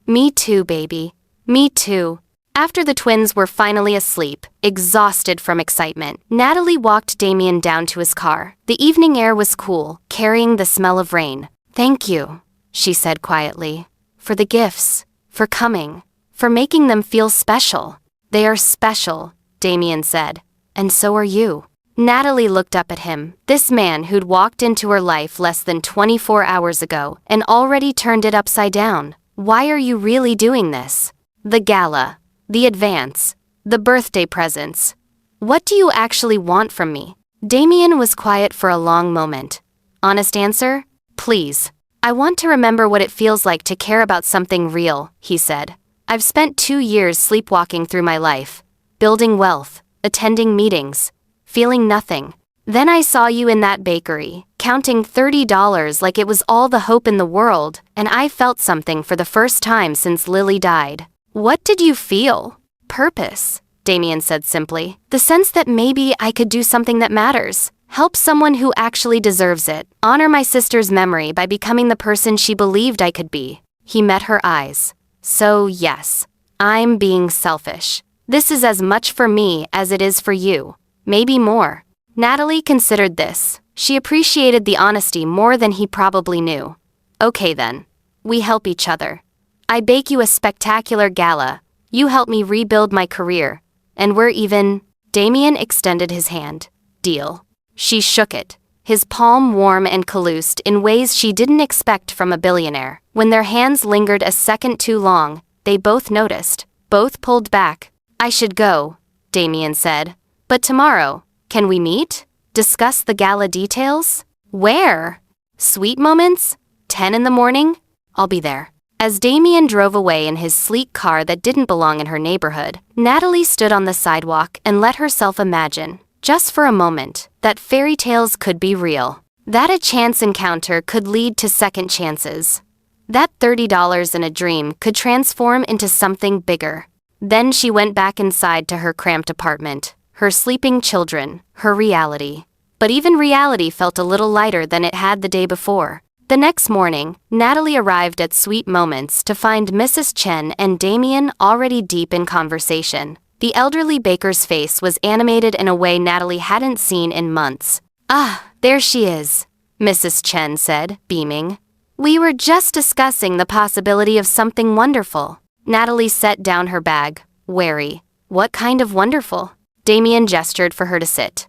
"Me too, baby. Me too." After the twins were finally asleep, exhausted from excitement, Natalie walked Damien down to his car. The evening air was cool, carrying the smell of rain. "Thank you," she said quietly, "for the gifts, for coming. For making them feel special." "They are special," Damien said, "and so are you." Natalie looked up at him, this man who'd walked into her life less than 24 hours ago and already turned it upside down. "Why are you really doing this? The gala, the advance, the birthday presents. What do you actually want from me?" Damien was quiet for a long moment. "Honest answer? Please. I want to remember what it feels like to care about something real," he said. "I've spent 2 years sleepwalking through my life, building wealth, attending meetings, feeling nothing. Then I saw you in that bakery, counting $30 like it was all the hope in the world, and I felt something for the first time since Lily died." "What did you feel?" "Purpose," Damien said simply. "The sense that maybe I could do something that matters. Help someone who actually deserves it. Honor my sister's memory by becoming the person she believed I could be." He met her eyes. "So yes, I'm being selfish. This is as much for me as it is for you. Maybe more." Natalie considered this. She appreciated the honesty more than he probably knew. "Okay then. We help each other. I bake you a spectacular gala. You help me rebuild my career. And we're even." Damien extended his hand. "Deal." She shook it, his palm warm and calloused in ways she didn't expect from a billionaire. When their hands lingered a second too long, they both noticed. Both pulled back. "I should go," Damien said. "But tomorrow, can we meet? Discuss the gala details?" "Where?" "Sweet Moments? 10 in the morning? I'll be there." As Damien drove away in his sleek car that didn't belong in her neighborhood, Natalie stood on the sidewalk and let herself imagine, just for a moment, that fairy tales could be real. That a chance encounter could lead to second chances. That $30 in a dream could transform into something bigger. Then she went back inside to her cramped apartment, her sleeping children, her reality. But even reality felt a little lighter than it had the day before. The next morning, Natalie arrived at Sweet Moments to find Mrs. Chen and Damien already deep in conversation. The elderly baker's face was animated in a way Natalie hadn't seen in months. "Ah, there she is," Mrs. Chen said, beaming. "We were just discussing the possibility of something wonderful." Natalie set down her bag, wary. "What kind of wonderful?" Damien gestured for her to sit.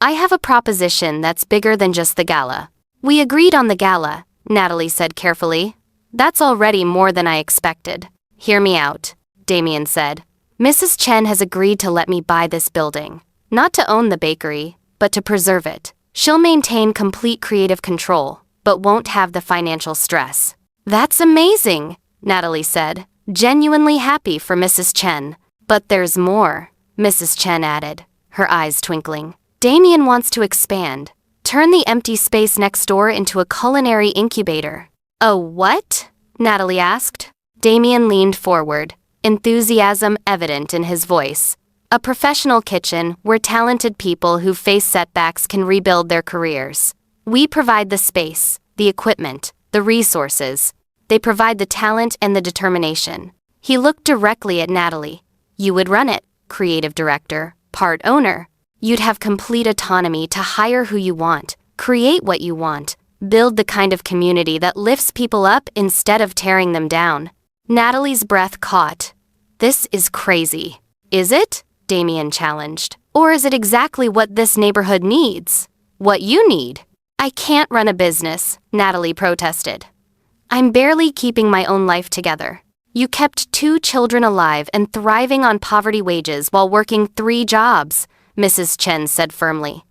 "I have a proposition that's bigger than just the gala." "We agreed on the gala," Natalie said carefully. "That's already more than I expected." "Hear me out," Damien said. "Mrs. Chen has agreed to let me buy this building. Not to own the bakery, but to preserve it. She'll maintain complete creative control, but won't have the financial stress." That's amazing, Natalie said, genuinely happy for Mrs. Chen. But there's more, Mrs. Chen added, her eyes twinkling. Damien wants to expand. Turn the empty space next door into a culinary incubator. Oh, what? Natalie asked. Damien leaned forward, enthusiasm evident in his voice. A professional kitchen where talented people who face setbacks can rebuild their careers. We provide the space, the equipment, the resources. They provide the talent and the determination. He looked directly at Natalie. You would run it, creative director, part owner. You'd have complete autonomy to hire who you want, create what you want, build the kind of community that lifts people up instead of tearing them down. Natalie's breath caught. This is crazy. Is it? Damien challenged. Or is it exactly what this neighborhood needs? What you need? I can't run a business, Natalie protested. I'm barely keeping my own life together. You kept 2 children alive and thriving on poverty wages while working 3 jobs, Mrs. Chen said firmly.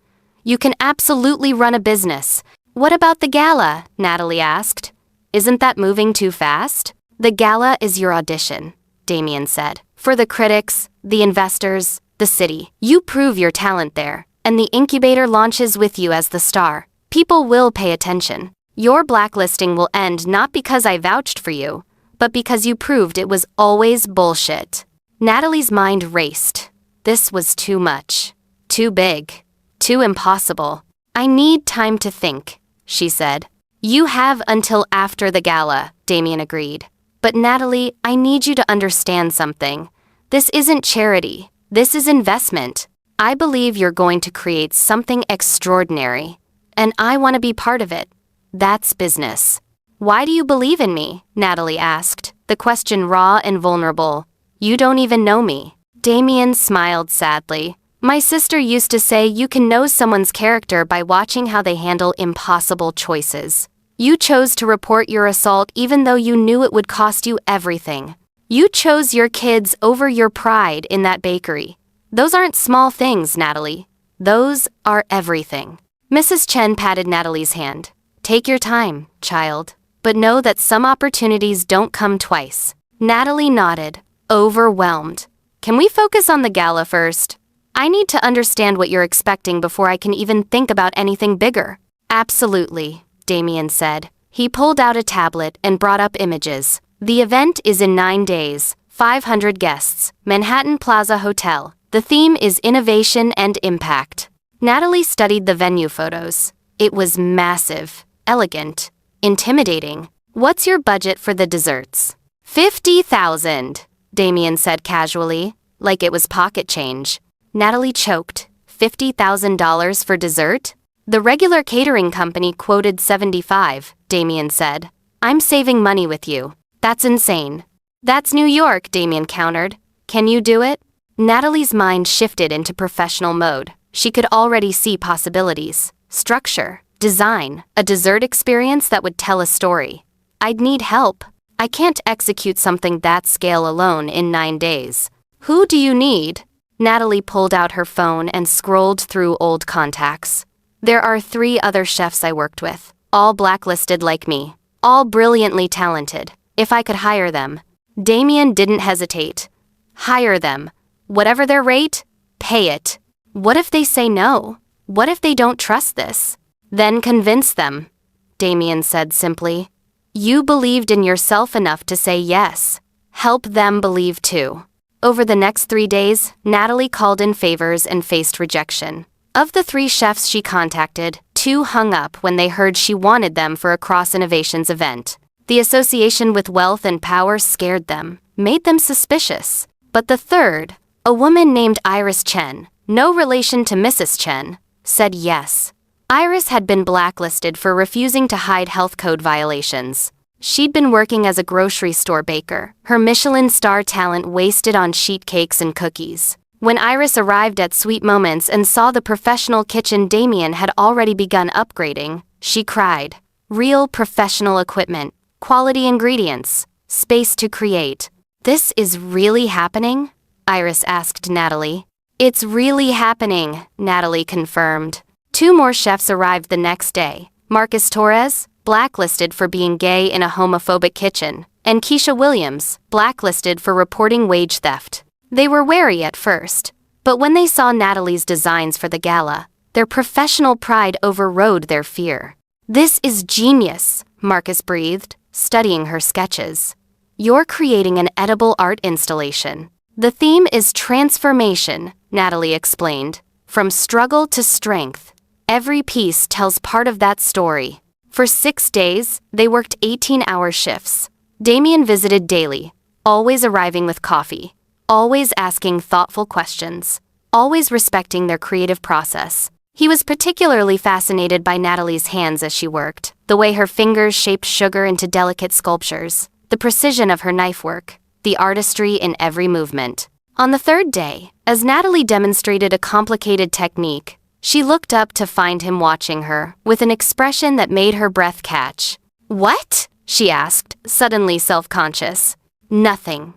You can absolutely run a business. What about the gala? Natalie asked. Isn't that moving too fast? The gala is your audition, Damien said. For the critics, the investors, the city. You prove your talent there, and the incubator launches with you as the star. People will pay attention. Your blacklisting will end not because I vouched for you, but because you proved it was always bullshit. Natalie's mind raced. This was too much. Too big. Too impossible. I need time to think, she said. You have until after the gala, Damien agreed. But Natalie, I need you to understand something. This isn't charity. This is investment. I believe you're going to create something extraordinary, and I want to be part of it. That's business. Why do you believe in me? Natalie asked, the question raw and vulnerable. You don't even know me. Damien smiled sadly. My sister used to say you can know someone's character by watching how they handle impossible choices. You chose to report your assault even though you knew it would cost you everything. You chose your kids over your pride in that bakery. Those aren't small things, Natalie. Those are everything. Mrs. Chen patted Natalie's hand. Take your time, child. But know that some opportunities don't come twice. Natalie nodded, overwhelmed. Can we focus on the gala first? I need to understand what you're expecting before I can even think about anything bigger. Absolutely, Damien said. He pulled out a tablet and brought up images. The event is in 9 days, 500 guests, Manhattan Plaza Hotel. The theme is innovation and impact. Natalie studied the venue photos. It was massive, elegant, intimidating. What's your budget for the desserts? $50,000, Damien said casually, like it was pocket change. Natalie choked. $50,000 for dessert? The regular catering company quoted $75,000, Damien said. I'm saving money with you. That's insane. That's New York, Damien countered. Can you do it? Natalie's mind shifted into professional mode. She could already see possibilities. Structure. Design, a dessert experience that would tell a story. I'd need help. I can't execute something that scale alone in 9 days. Who do you need? Natalie pulled out her phone and scrolled through old contacts. There are 3 other chefs I worked with, all blacklisted like me, all brilliantly talented. If I could hire them. Damien didn't hesitate. Hire them. Whatever their rate, pay it. What if they say no? What if they don't trust this? Then convince them, Damien said simply. You believed in yourself enough to say yes. Help them believe too. Over the next 3 days, Natalie called in favors and faced rejection. Of the 3 chefs she contacted, 2 hung up when they heard she wanted them for a Cross Innovations event. The association with wealth and power scared them, made them suspicious. But the 3rd, a woman named Iris Chen, no relation to Mrs. Chen, said yes. Iris had been blacklisted for refusing to hide health code violations. She'd been working as a grocery store baker, her Michelin star talent wasted on sheet cakes and cookies. When Iris arrived at Sweet Moments and saw the professional kitchen Damien had already begun upgrading, she cried. Real professional equipment, quality ingredients, space to create. This is really happening? Iris asked Natalie. It's really happening, Natalie confirmed. 2 more chefs arrived the next day, Marcus Torres, blacklisted for being gay in a homophobic kitchen, and Keisha Williams, blacklisted for reporting wage theft. They were wary at first, but when they saw Natalie's designs for the gala, their professional pride overrode their fear. "This is genius," Marcus breathed, studying her sketches. "You're creating an edible art installation." "The theme is transformation," Natalie explained. "From struggle to strength. Every piece tells part of that story." For 6 days, they worked 18-hour shifts. Damien visited daily, always arriving with coffee, always asking thoughtful questions, always respecting their creative process. He was particularly fascinated by Natalie's hands as she worked, the way her fingers shaped sugar into delicate sculptures, the precision of her knife work, the artistry in every movement. On the third day, as Natalie demonstrated a complicated technique, she looked up to find him watching her, with an expression that made her breath catch. "What?" she asked, suddenly self-conscious. "Nothing,"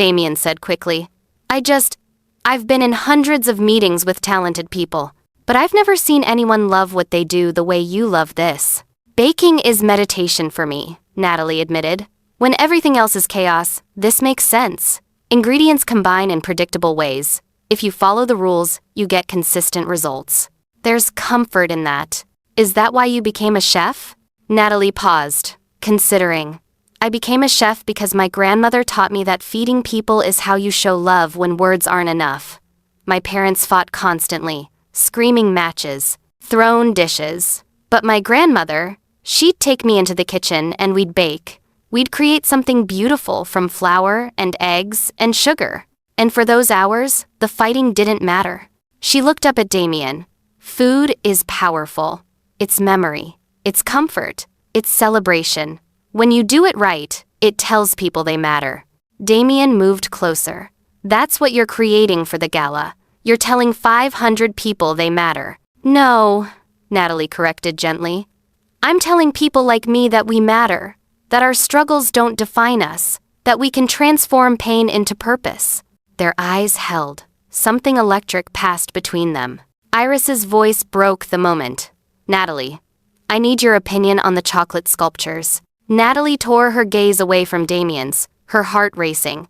Damien said quickly. I've been in hundreds of meetings with talented people, but I've never seen anyone love what they do the way you love this." "Baking is meditation for me," Natalie admitted. "When everything else is chaos, this makes sense. Ingredients combine in predictable ways. If you follow the rules, you get consistent results. There's comfort in that. Is that why you became a chef?" Natalie paused, considering. "I became a chef because my grandmother taught me that feeding people is how you show love when words aren't enough. My parents fought constantly, screaming matches, thrown dishes. But my grandmother, she'd take me into the kitchen and we'd bake. We'd create something beautiful from flour and eggs and sugar. And for those hours, the fighting didn't matter." She looked up at Damien. "Food is powerful. It's memory. It's comfort. It's celebration. When you do it right, it tells people they matter." Damien moved closer. "That's what you're creating for the gala. You're telling 500 people they matter." "No," Natalie corrected gently. "I'm telling people like me that we matter, that our struggles don't define us, that we can transform pain into purpose." Their eyes held. Something electric passed between them. Iris's voice broke the moment. "Natalie, I need your opinion on the chocolate sculptures." Natalie tore her gaze away from Damien's, her heart racing.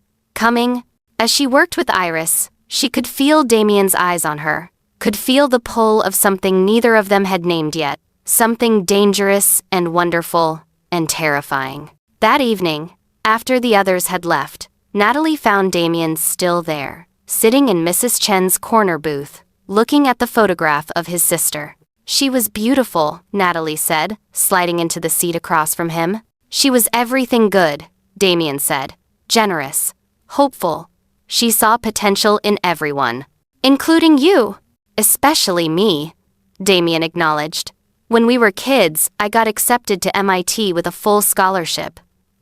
As she worked with Iris, she could feel Damien's eyes on her, could feel the pull of something neither of them had named yet, something dangerous and wonderful and terrifying. That evening, after the others had left, Natalie found Damien still there, sitting in Mrs. Chen's corner booth, looking at the photograph of his sister. "She was beautiful," Natalie said, sliding into the seat across from him. "She was everything good," Damien said. "Generous, hopeful. She saw potential in everyone. Including you. Especially me," Damien acknowledged. "When we were kids, I got accepted to MIT with a full scholarship.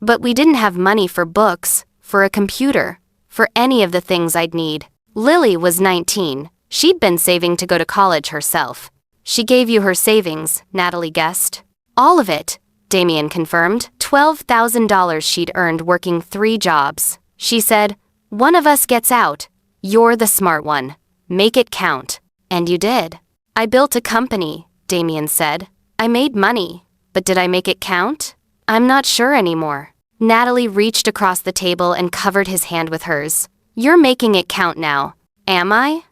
But we didn't have money for books, for a computer, for any of the things I'd need. Lily was 19. She'd been saving to go to college herself." "She gave you her savings," Natalie guessed. "All of it," Damien confirmed. $12,000 she'd earned working 3 jobs. She said, "One of us gets out. You're the smart one. Make it count." And you did. "I built a company," Damien said. "I made money. But did I make it count? I'm not sure anymore." Natalie reached across the table and covered his hand with hers. "You're making it count now. Am I?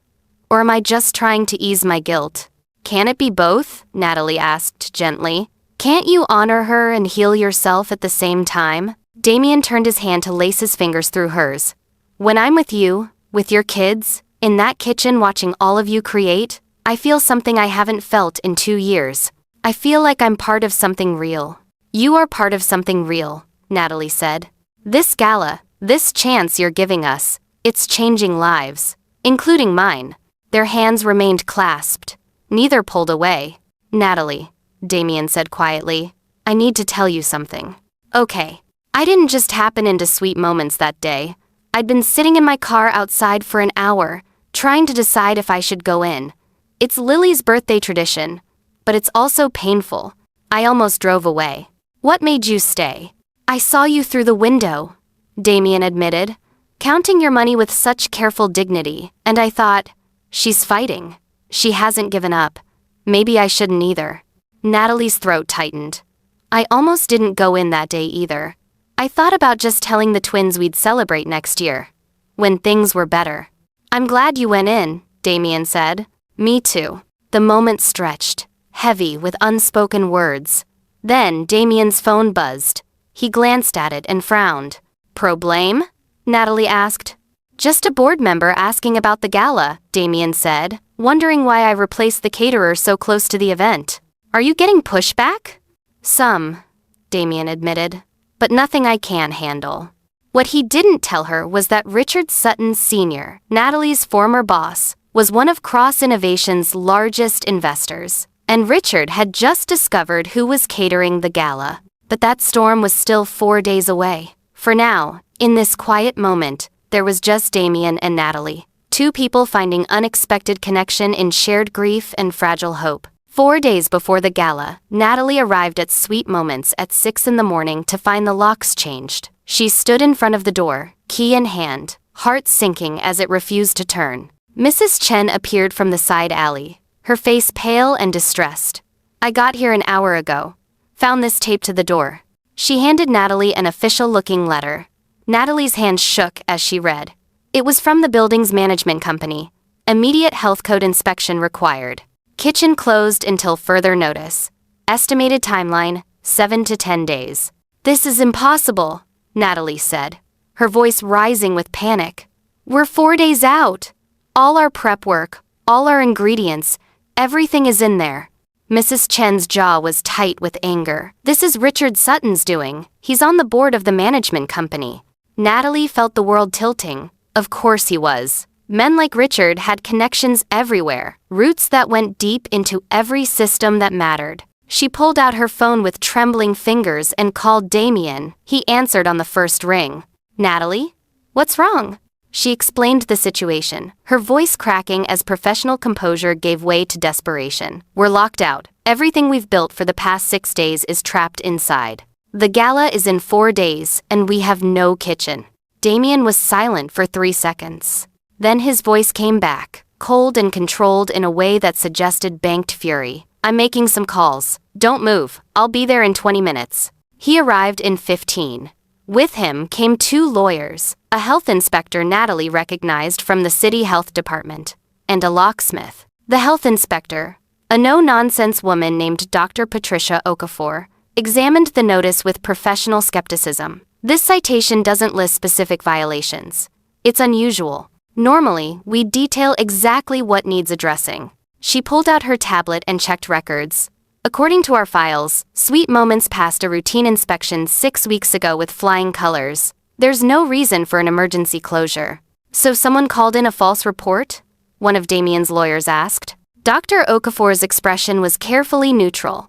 Or am I just trying to ease my guilt?" "Can it be both?" Natalie asked gently. "Can't you honor her and heal yourself at the same time?" Damien turned his hand to lace his fingers through hers. "When I'm with you, with your kids, in that kitchen watching all of you create, I feel something I haven't felt in 2 years. I feel like I'm part of something real." "You are part of something real," Natalie said. "This gala, this chance you're giving us, it's changing lives, including mine." Their hands remained clasped. Neither pulled away. "Natalie," Damien said quietly, "I need to tell you something." "Okay." I didn't just happen into sweet moments that day. I'd been sitting in my car outside for an hour, trying to decide if I should go in. It's Lily's birthday tradition, but it's also painful. I almost drove away. "What made you stay?" "I saw you through the window," Damien admitted, counting your money with such careful dignity, and I thought, she's fighting. She hasn't given up. Maybe I shouldn't either. Natalie's throat tightened. I almost didn't go in that day either. I thought about just telling the twins we'd celebrate next year, when things were better. I'm glad you went in, Damien said. Me too. The moment stretched, heavy with unspoken words. Then Damien's phone buzzed. He glanced at it and frowned. Probleme? Natalie asked. Just a board member asking about the gala, Damien said, wondering why I replaced the caterer so close to the event. Are you getting pushback? Some, Damien admitted, but nothing I can handle. What he didn't tell her was that Richard Sutton Sr., Natalie's former boss, was one of Cross Innovation's largest investors, and Richard had just discovered who was catering the gala. But that storm was still 4 days away. For now, in this quiet moment, there was just Damien and Natalie, two people finding unexpected connection in shared grief and fragile hope. 4 days before the gala, Natalie arrived at Sweet Moments at 6 in the morning to find the locks changed. She stood in front of the door, key in hand, heart sinking as it refused to turn. Mrs. Chen appeared from the side alley, her face pale and distressed. I got here an hour ago. Found this taped to the door. She handed Natalie an official-looking letter. Natalie's hand shook as she read. It was from the building's management company. Immediate health code inspection required. Kitchen closed until further notice. Estimated timeline, 7 to 10 days. This is impossible, Natalie said, her voice rising with panic. We're 4 days out. All our prep work, all our ingredients, everything is in there. Mrs. Chen's jaw was tight with anger. This is Richard Sutton's doing. He's on the board of the management company. Natalie felt the world tilting. Of course he was. Men like Richard had connections everywhere, roots that went deep into every system that mattered. She pulled out her phone with trembling fingers and called Damien. He answered on the first ring. Natalie? What's wrong? She explained the situation, her voice cracking as professional composure gave way to desperation. We're locked out. Everything we've built for the past 6 days is trapped inside. The gala is in 4 days, and we have no kitchen. Damien was silent for 3 seconds. Then his voice came back, cold and controlled in a way that suggested banked fury. I'm making some calls. Don't move. I'll be there in 20 minutes. He arrived in 15. With him came 2 lawyers, a health inspector Natalie recognized from the city health department, and a locksmith. The health inspector, a no-nonsense woman named Dr. Patricia Okafor, examined the notice with professional skepticism. This citation doesn't list specific violations. It's unusual. Normally, we detail exactly what needs addressing. She pulled out her tablet and checked records. According to our files, Sweet Moments passed a routine inspection 6 weeks ago with flying colors. There's no reason for an emergency closure. So someone called in a false report? One of Damien's lawyers asked. Dr. Okafor's expression was carefully neutral.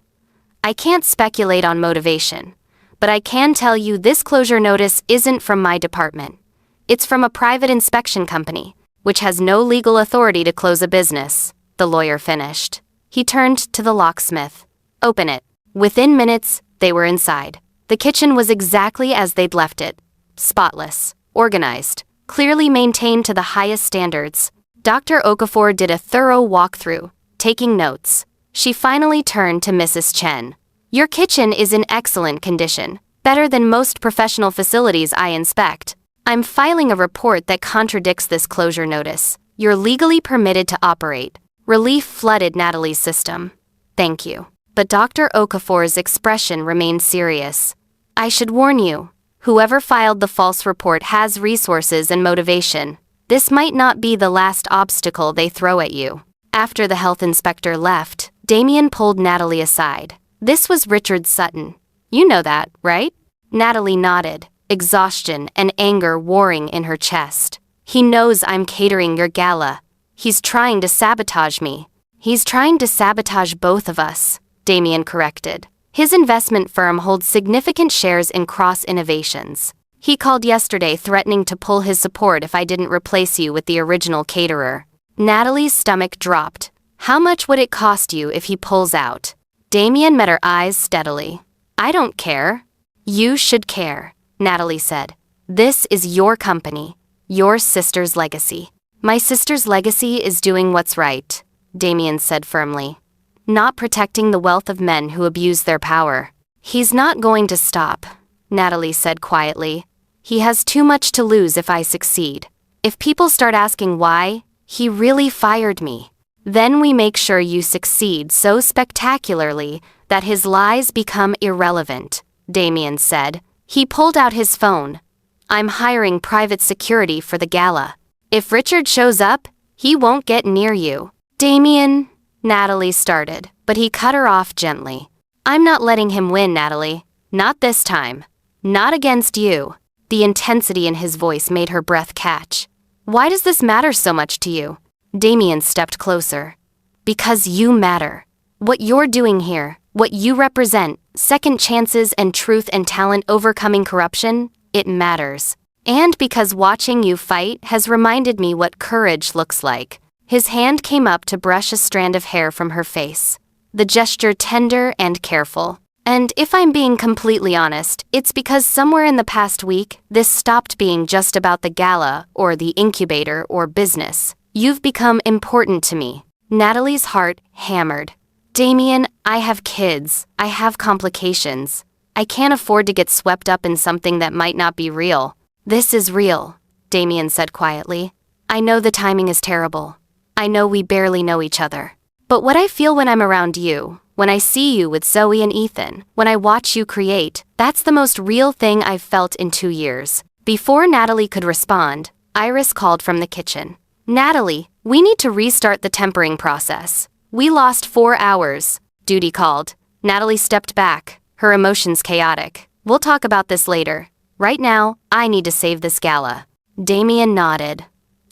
I can't speculate on motivation, but I can tell you this closure notice isn't from my department. It's from a private inspection company, which has no legal authority to close a business, the lawyer finished. He turned to the locksmith. Open it. Within minutes, they were inside. The kitchen was exactly as they'd left it. Spotless, organized, clearly maintained to the highest standards. Dr. Okafor did a thorough walkthrough, taking notes. She finally turned to Mrs. Chen. Your kitchen is in excellent condition, better than most professional facilities I inspect. I'm filing a report that contradicts this closure notice. You're legally permitted to operate. Relief flooded Natalie's system. Thank you. But Dr. Okafor's expression remained serious. I should warn you, whoever filed the false report has resources and motivation. This might not be the last obstacle they throw at you. After the health inspector left, Damien pulled Natalie aside. This was Richard Sutton. You know that, right? Natalie nodded, exhaustion and anger warring in her chest. He knows I'm catering your gala. He's trying to sabotage me. He's trying to sabotage both of us, Damien corrected. His investment firm holds significant shares in Cross Innovations. He called yesterday threatening to pull his support if I didn't replace you with the original caterer. Natalie's stomach dropped. How much would it cost you if he pulls out? Damien met her eyes steadily. I don't care. You should care, Natalie said. This is your company, your sister's legacy. My sister's legacy is doing what's right, Damien said firmly. Not protecting the wealth of men who abuse their power. He's not going to stop, Natalie said quietly. He has too much to lose if I succeed. If people start asking why, he really fired me. Then we make sure you succeed so spectacularly that his lies become irrelevant, Damien said. He pulled out his phone. I'm hiring private security for the gala. If Richard shows up, he won't get near you. Damien, Natalie started, but he cut her off gently. I'm not letting him win, Natalie. Not this time. Not against you. The intensity in his voice made her breath catch. Why does this matter so much to you? Damien stepped closer. Because you matter. What you're doing here, what you represent, second chances and truth and talent overcoming corruption, it matters. And because watching you fight has reminded me what courage looks like. His hand came up to brush a strand of hair from her face. The gesture tender and careful. And if I'm being completely honest, it's because somewhere in the past week, this stopped being just about the gala or the incubator or business. You've become important to me. Natalie's heart hammered. Damien, I have kids. I have complications. I can't afford to get swept up in something that might not be real. This is real, Damien said quietly. I know the timing is terrible. I know we barely know each other. But what I feel when I'm around you, when I see you with Zoe and Ethan, when I watch you create, that's the most real thing I've felt in 2 years. Before Natalie could respond, Iris called from the kitchen. Natalie, we need to restart the tempering process. We lost 4 hours, Duty called. Natalie stepped back, her emotions chaotic. We'll talk about this later. Right now, I need to save this gala. Damien nodded.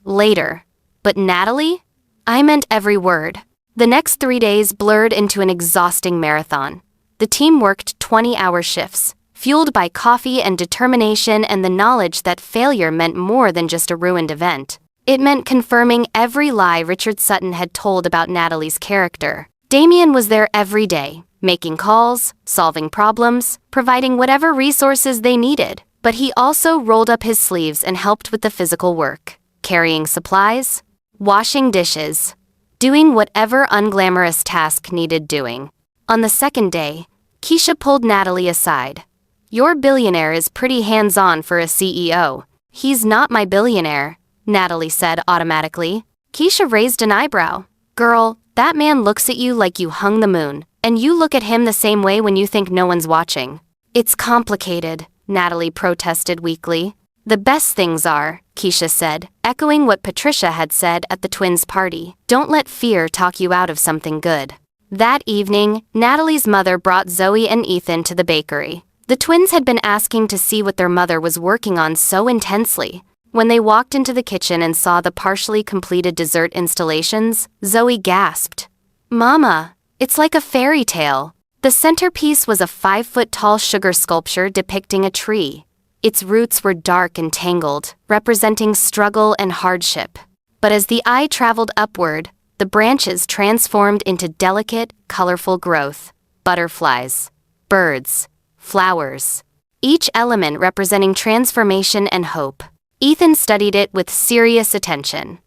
Later. But Natalie? I meant every word. The next 3 days blurred into an exhausting marathon. The team worked 20-hour shifts, fueled by coffee and determination and the knowledge that failure meant more than just a ruined event. It meant confirming every lie Richard Sutton had told about Natalie's character. Damien was there every day, making calls, solving problems, providing whatever resources they needed. But he also rolled up his sleeves and helped with the physical work, carrying supplies, washing dishes, doing whatever unglamorous task needed doing. On the second day, Keisha pulled Natalie aside. Your billionaire is pretty hands-on for a CEO. He's not my billionaire, Natalie said automatically. Keisha raised an eyebrow. Girl, that man looks at you like you hung the moon, and you look at him the same way when you think no one's watching. It's complicated, Natalie protested weakly. The best things are, Keisha said, echoing what Patricia had said at the twins' party. Don't let fear talk you out of something good. That evening, Natalie's mother brought Zoe and Ethan to the bakery. The twins had been asking to see what their mother was working on so intensely. When they walked into the kitchen and saw the partially completed dessert installations, Zoe gasped. Mama, it's like a fairy tale. The centerpiece was a 5-foot-tall sugar sculpture depicting a tree. Its roots were dark and tangled, representing struggle and hardship. But as the eye traveled upward, the branches transformed into delicate, colorful growth. Butterflies, birds, flowers. Each element representing transformation and hope. Ethan studied it with serious attention.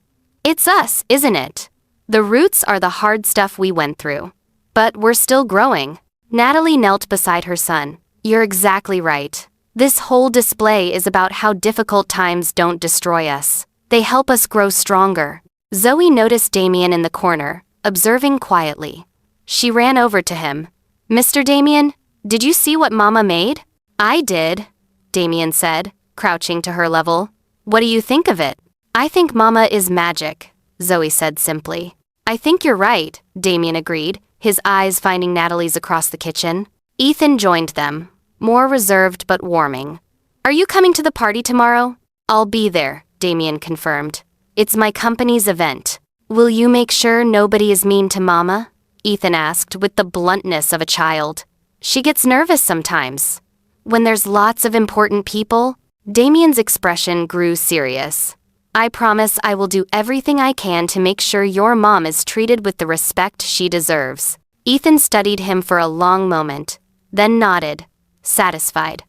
It's us, isn't it? The roots are the hard stuff we went through. But we're still growing. Natalie knelt beside her son. You're exactly right. This whole display is about how difficult times don't destroy us. They help us grow stronger. Zoe noticed Damien in the corner, observing quietly. She ran over to him. Mr. Damien, did you see what Mama made? I did, Damien said, crouching to her level. What do you think of it? I think Mama is magic, Zoe said simply. I think you're right, Damien agreed, his eyes finding Natalie's across the kitchen. Ethan joined them, more reserved but warming. Are you coming to the party tomorrow? I'll be there, Damien confirmed. It's my company's event. Will you make sure nobody is mean to Mama? Ethan asked with the bluntness of a child. She gets nervous sometimes. When there's lots of important people, Damien's expression grew serious. I promise I will do everything I can to make sure your mom is treated with the respect she deserves. Ethan studied him for a long moment, then nodded, satisfied.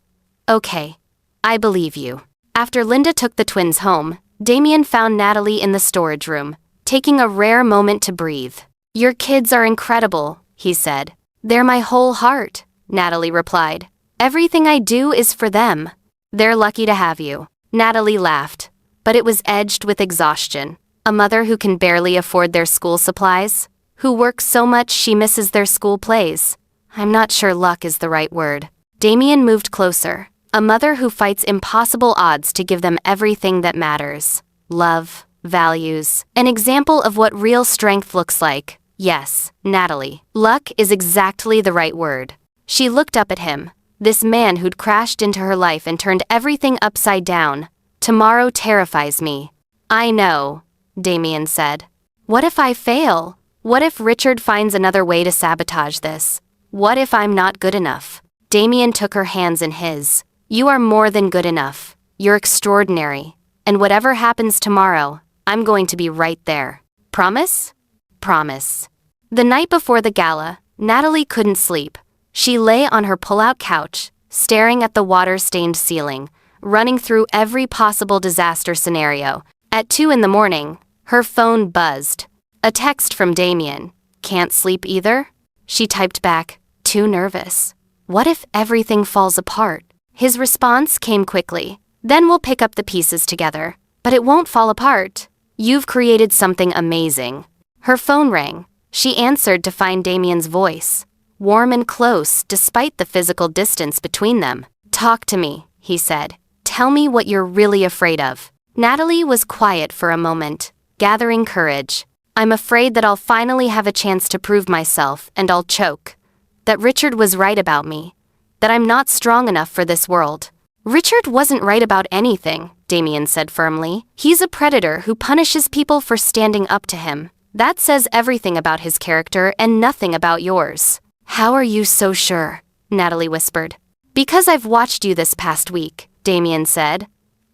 Okay, I believe you. After Linda took the twins home, Damien found Natalie in the storage room, taking a rare moment to breathe. Your kids are incredible, he said. They're my whole heart. Natalie replied. Everything I do is for them. They're lucky to have you. Natalie laughed, but it was edged with exhaustion. A mother who can barely afford their school supplies, who works so much she misses their school plays. I'm not sure luck is the right word. Damien moved closer. A mother who fights impossible odds to give them everything that matters. Love, values, an example of what real strength looks like. Yes, Natalie. Luck is exactly the right word. She looked up at him, this man who'd crashed into her life and turned everything upside down. Tomorrow terrifies me. I know, Damien said. What if I fail? What if Richard finds another way to sabotage this? What if I'm not good enough? Damien took her hands in his. You are more than good enough. You're extraordinary. And whatever happens tomorrow, I'm going to be right there. Promise? Promise. The night before the gala, Natalie couldn't sleep. She lay on her pull-out couch, staring at the water-stained ceiling, running through every possible disaster scenario. At 2 a.m, her phone buzzed. A text from Damien. Can't sleep either? She typed back, too nervous. What if everything falls apart? His response came quickly. Then we'll pick up the pieces together. But it won't fall apart. You've created something amazing. Her phone rang. She answered to find Damien's voice. Warm and close, despite the physical distance between them. Talk to me, he said. Tell me what you're really afraid of. Natalie was quiet for a moment, gathering courage. I'm afraid that I'll finally have a chance to prove myself and I'll choke. That Richard was right about me. That I'm not strong enough for this world. Richard wasn't right about anything, Damien said firmly. He's a predator who punishes people for standing up to him. That says everything about his character and nothing about yours. How are you so sure? Natalie whispered. Because I've watched you this past week, Damien said.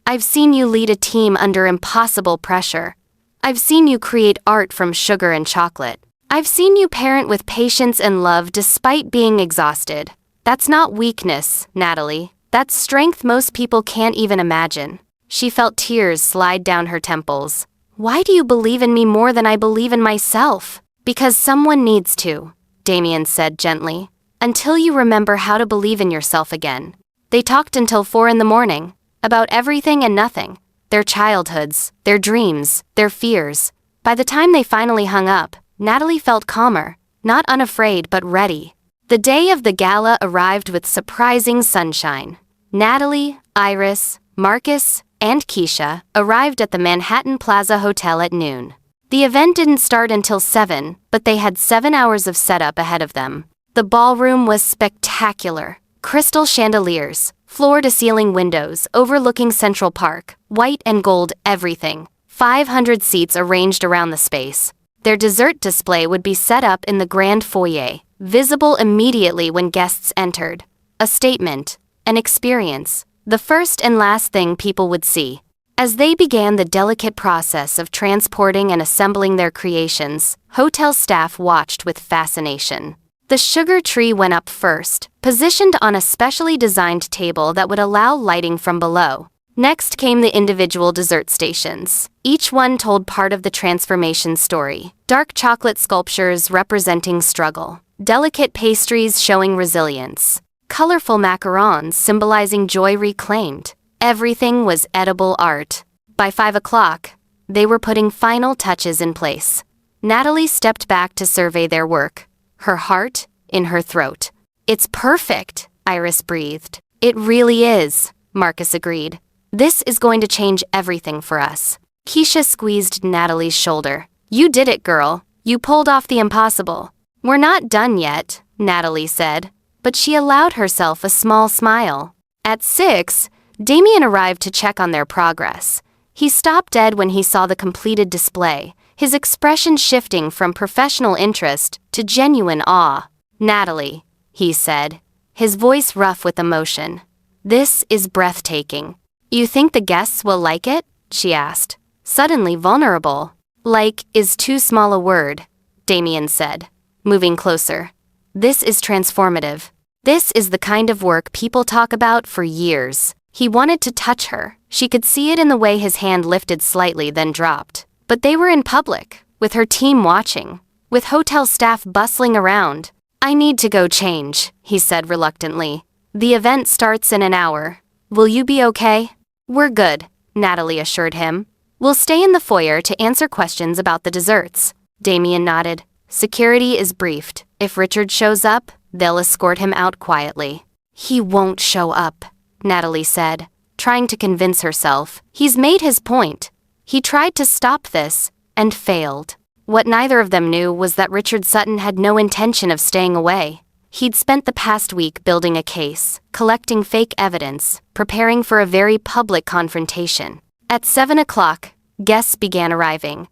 I've seen you lead a team under impossible pressure. I've seen you create art from sugar and chocolate. I've seen you parent with patience and love despite being exhausted. That's not weakness, Natalie. That's strength most people can't even imagine. She felt tears slide down her temples. Why do you believe in me more than I believe in myself? Because someone needs to, Damien said gently. Until you remember how to believe in yourself again. They talked until 4 a.m, about everything and nothing. Their childhoods, their dreams, their fears. By the time they finally hung up, Natalie felt calmer, not unafraid but ready. The day of the gala arrived with surprising sunshine. Natalie, Iris, Marcus, and Keisha arrived at the Manhattan Plaza Hotel at noon. The event didn't start until 7, but they had 7 hours of setup ahead of them. The ballroom was spectacular. Crystal chandeliers, floor-to-ceiling windows overlooking Central Park, white and gold everything. 500 seats arranged around the space. Their dessert display would be set up in the grand foyer, visible immediately when guests entered. A statement, an experience, the first and last thing people would see. As they began the delicate process of transporting and assembling their creations, hotel staff watched with fascination. The sugar tree went up first, positioned on a specially designed table that would allow lighting from below. Next came the individual dessert stations. Each one told part of the transformation story. Dark chocolate sculptures representing struggle. Delicate pastries showing resilience. Colorful macarons symbolizing joy reclaimed. Everything was edible art. By 5 o'clock, they were putting final touches in place. Natalie stepped back to survey their work, her heart in her throat. It's perfect, Iris breathed. It really is, Marcus agreed. This is going to change everything for us. Keisha squeezed Natalie's shoulder. You did it, girl. You pulled off the impossible. We're not done yet, Natalie said, but she allowed herself a small smile. At 6, Damien arrived to check on their progress. He stopped dead when he saw the completed display, his expression shifting from professional interest to genuine awe. Natalie, he said, his voice rough with emotion. This is breathtaking. You think the guests will like it? She asked, suddenly vulnerable. Like is too small a word, Damien said, moving closer. This is transformative. This is the kind of work people talk about for years. He wanted to touch her. She could see it in the way his hand lifted slightly then dropped. But they were in public, with her team watching, with hotel staff bustling around. I need to go change, he said reluctantly. The event starts in an hour. Will you be okay? We're good, Natalie assured him. We'll stay in the foyer to answer questions about the desserts. Damien nodded. Security is briefed. If Richard shows up, they'll escort him out quietly. He won't show up, Natalie said, trying to convince herself. He's made his point. He tried to stop this, and failed. What neither of them knew was that Richard Sutton had no intention of staying away. He'd spent the past week building a case, collecting fake evidence, preparing for a very public confrontation. At 7 o'clock, guests began arriving.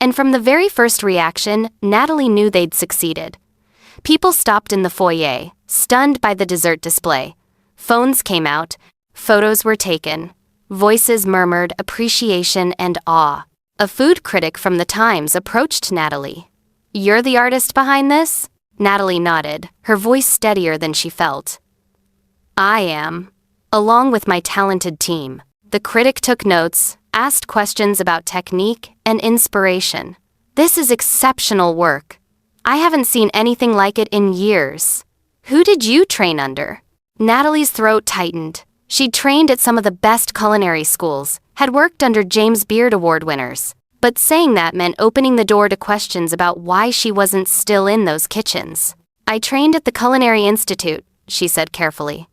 And from the very first reaction, Natalie knew they'd succeeded. People stopped in the foyer, stunned by the dessert display. Phones came out, photos were taken. Voices murmured appreciation and awe. A food critic from the Times approached Natalie. You're the artist behind this? Natalie nodded, her voice steadier than she felt. I am, along with my talented team. The critic took notes, asked questions about technique and inspiration. This is exceptional work. I haven't seen anything like it in years. Who did you train under? Natalie's throat tightened. She'd trained at some of the best culinary schools, had worked under James Beard Award winners. But saying that meant opening the door to questions about why she wasn't still in those kitchens. I trained at the Culinary Institute, she said carefully.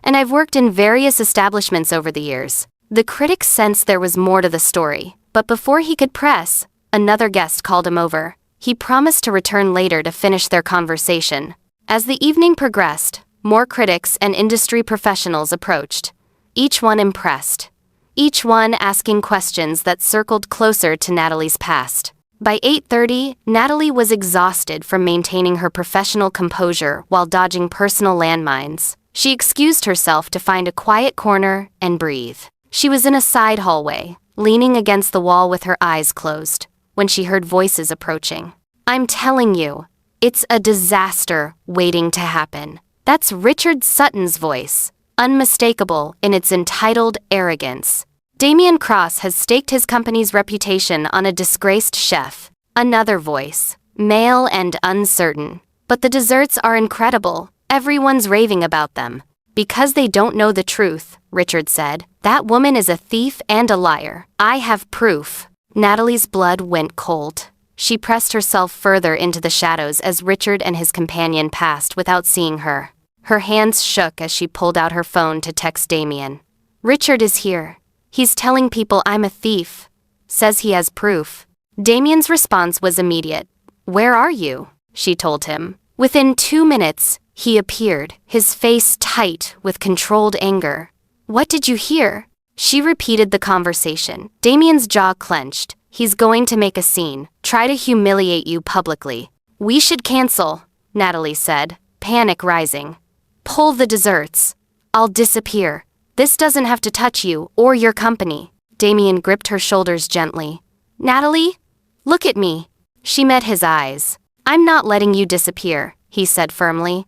And I've worked in various establishments over the years. The critic sensed there was more to the story, but before he could press, another guest called him over. He promised to return later to finish their conversation. As the evening progressed, more critics and industry professionals approached, each one impressed. Each one asking questions that circled closer to Natalie's past. By 8:30, Natalie was exhausted from maintaining her professional composure while dodging personal landmines. She excused herself to find a quiet corner and breathe. She was in a side hallway, leaning against the wall with her eyes closed, when she heard voices approaching. I'm telling you, it's a disaster waiting to happen. That's Richard Sutton's voice, unmistakable in its entitled arrogance. Damien Cross has staked his company's reputation on a disgraced chef. Another voice, male and uncertain. But the desserts are incredible. Everyone's raving about them. Because they don't know the truth, Richard said. That woman is a thief and a liar. I have proof. Natalie's blood went cold. She pressed herself further into the shadows as Richard and his companion passed without seeing her. Her hands shook as she pulled out her phone to text Damien. Richard is here. He's telling people I'm a thief. Says he has proof. Damien's response was immediate. Where are you? She told him. Within 2 minutes, he appeared, his face tight with controlled anger. What did you hear? She repeated the conversation. Damien's jaw clenched. He's going to make a scene, try to humiliate you publicly. We should cancel, Natalie said, panic rising. Pull the desserts. I'll disappear. This doesn't have to touch you or your company. Damien gripped her shoulders gently. Natalie, look at me. She met his eyes. I'm not letting you disappear, he said firmly.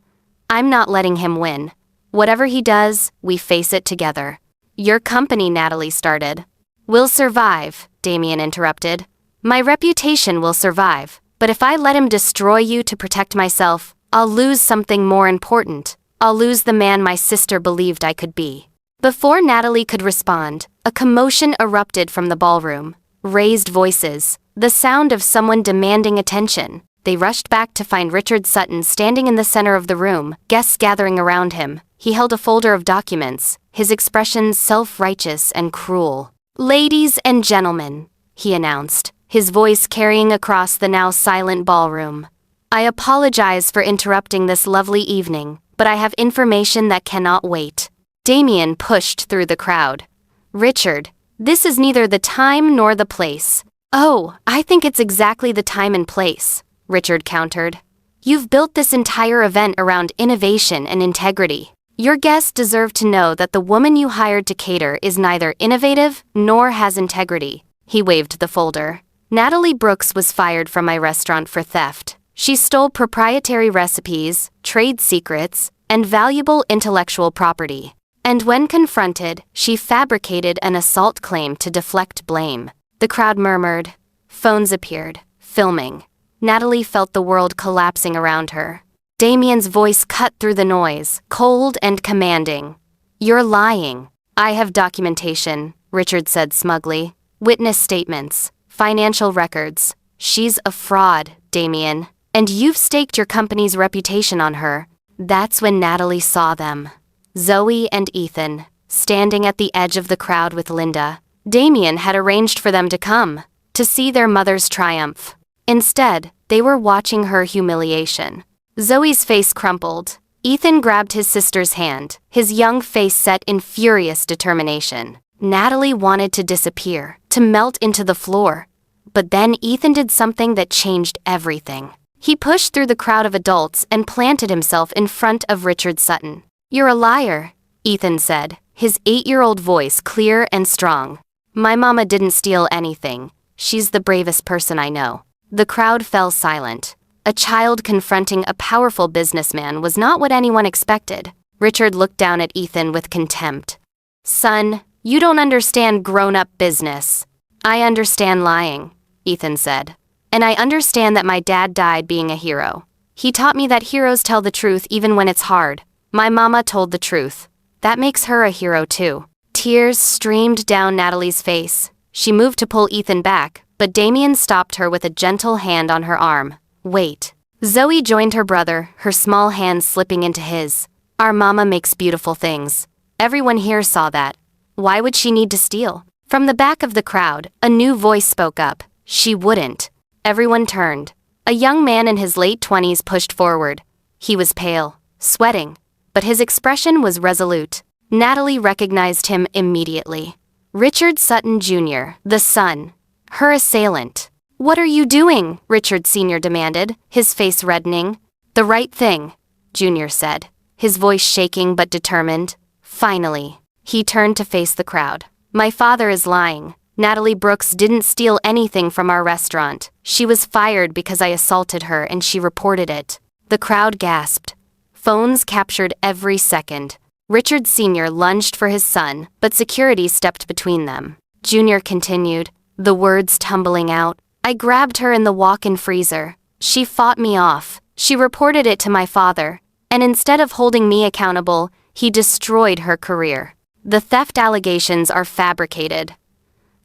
I'm not letting him win. Whatever he does, we face it together. Your company, Natalie started. Will survive, Damien interrupted. My reputation will survive, but if I let him destroy you to protect myself, I'll lose something more important. I'll lose the man my sister believed I could be. Before Natalie could respond, a commotion erupted from the ballroom. Raised voices, the sound of someone demanding attention. They rushed back to find Richard Sutton standing in the center of the room, guests gathering around him. He held a folder of documents, his expressions self-righteous and cruel. Ladies and gentlemen, he announced, his voice carrying across the now silent ballroom. I apologize for interrupting this lovely evening, but I have information that cannot wait. Damien pushed through the crowd. Richard, this is neither the time nor the place. Oh, I think it's exactly the time and place, Richard countered. You've built this entire event around innovation and integrity. Your guests deserve to know that the woman you hired to cater is neither innovative nor has integrity. He waved the folder. Natalie Brooks was fired from my restaurant for theft. She stole proprietary recipes, trade secrets, and valuable intellectual property. And when confronted, she fabricated an assault claim to deflect blame. The crowd murmured. Phones appeared, filming. Natalie felt the world collapsing around her. Damien's voice cut through the noise, cold and commanding. "You're lying." "I have documentation," Richard said smugly. "Witness statements, financial records. She's a fraud, Damien. And you've staked your company's reputation on her." That's when Natalie saw them. Zoe and Ethan, standing at the edge of the crowd with Linda. Damien had arranged for them to come, to see their mother's triumph. Instead, they were watching her humiliation. Zoe's face crumpled. Ethan grabbed his sister's hand, his young face set in furious determination. Natalie wanted to disappear, to melt into the floor. But then Ethan did something that changed everything. He pushed through the crowd of adults and planted himself in front of Richard Sutton. "You're a liar," Ethan said, his 8-year-old voice clear and strong. "My mama didn't steal anything. She's the bravest person I know." The crowd fell silent. A child confronting a powerful businessman was not what anyone expected. Richard looked down at Ethan with contempt. "Son, you don't understand grown-up business." "I understand lying," Ethan said. "And I understand that my dad died being a hero. He taught me that heroes tell the truth even when it's hard. My mama told the truth. That makes her a hero too." Tears streamed down Natalie's face. She moved to pull Ethan back, but Damien stopped her with a gentle hand on her arm. "Wait." Zoe joined her brother, her small hand slipping into his. "Our mama makes beautiful things. Everyone here saw that. Why would she need to steal?" From the back of the crowd, a new voice spoke up. "She wouldn't." Everyone turned. A young man in his late 20s pushed forward. He was pale, sweating, but his expression was resolute. Natalie recognized him immediately. Richard Sutton Jr., the son, her assailant. "What are you doing?" Richard Sr. demanded, his face reddening. "The right thing," Jr. said, his voice shaking but determined. Finally, he turned to face the crowd. "My father is lying. Natalie Brooks didn't steal anything from our restaurant. She was fired because I assaulted her and she reported it." The crowd gasped. Phones captured every second. Richard Sr. lunged for his son, but security stepped between them. Jr. continued, the words tumbling out. "I grabbed her in the walk-in freezer. She fought me off. She reported it to my father. And instead of holding me accountable, he destroyed her career. The theft allegations are fabricated.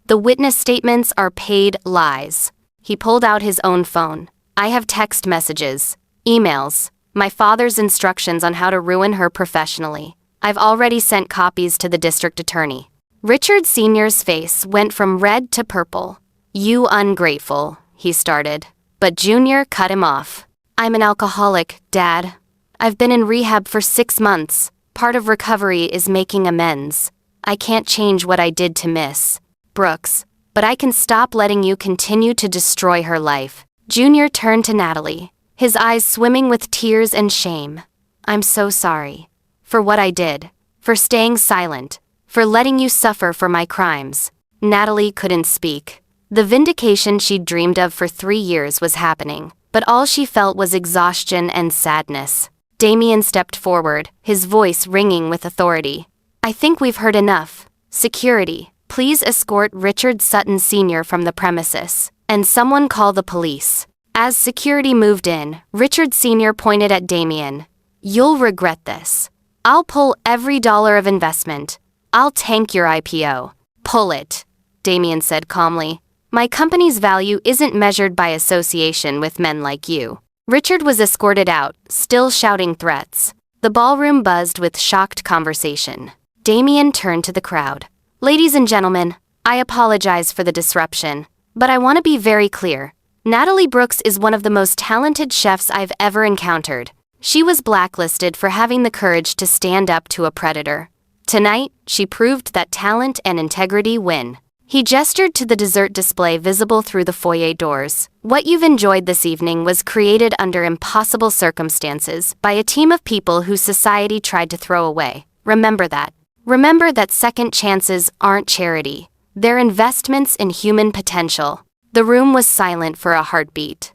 The witness statements are paid lies." He pulled out his own phone. "I have text messages, emails, my father's instructions on how to ruin her professionally. I've already sent copies to the district attorney." Richard Sr.'s face went from red to purple. "You ungrateful," he started, but Jr. cut him off. "I'm an alcoholic, Dad. I've been in rehab for 6 months. Part of recovery is making amends. I can't change what I did to Miss Brooks, but I can stop letting you continue to destroy her life." Jr. turned to Natalie, his eyes swimming with tears and shame. "I'm so sorry. For what I did. For staying silent. For letting you suffer for my crimes." Natalie couldn't speak. The vindication she'd dreamed of for 3 years was happening, but all she felt was exhaustion and sadness. Damien stepped forward, his voice ringing with authority. "I think we've heard enough. Security, please escort Richard Sutton Sr. from the premises, and someone call the police." As security moved in, Richard Sr. pointed at Damien. "You'll regret this. I'll pull every dollar of investment. I'll tank your IPO." "Pull it," Damien said calmly. "My company's value isn't measured by association with men like you." Richard was escorted out, still shouting threats. The ballroom buzzed with shocked conversation. Damien turned to the crowd. "Ladies and gentlemen, I apologize for the disruption, but I want to be very clear. Natalie Brooks is one of the most talented chefs I've ever encountered. She was blacklisted for having the courage to stand up to a predator. Tonight, she proved that talent and integrity win." He gestured to the dessert display visible through the foyer doors. "What you've enjoyed this evening was created under impossible circumstances by a team of people who society tried to throw away. Remember that. Remember that second chances aren't charity. They're investments in human potential." The room was silent for a heartbeat.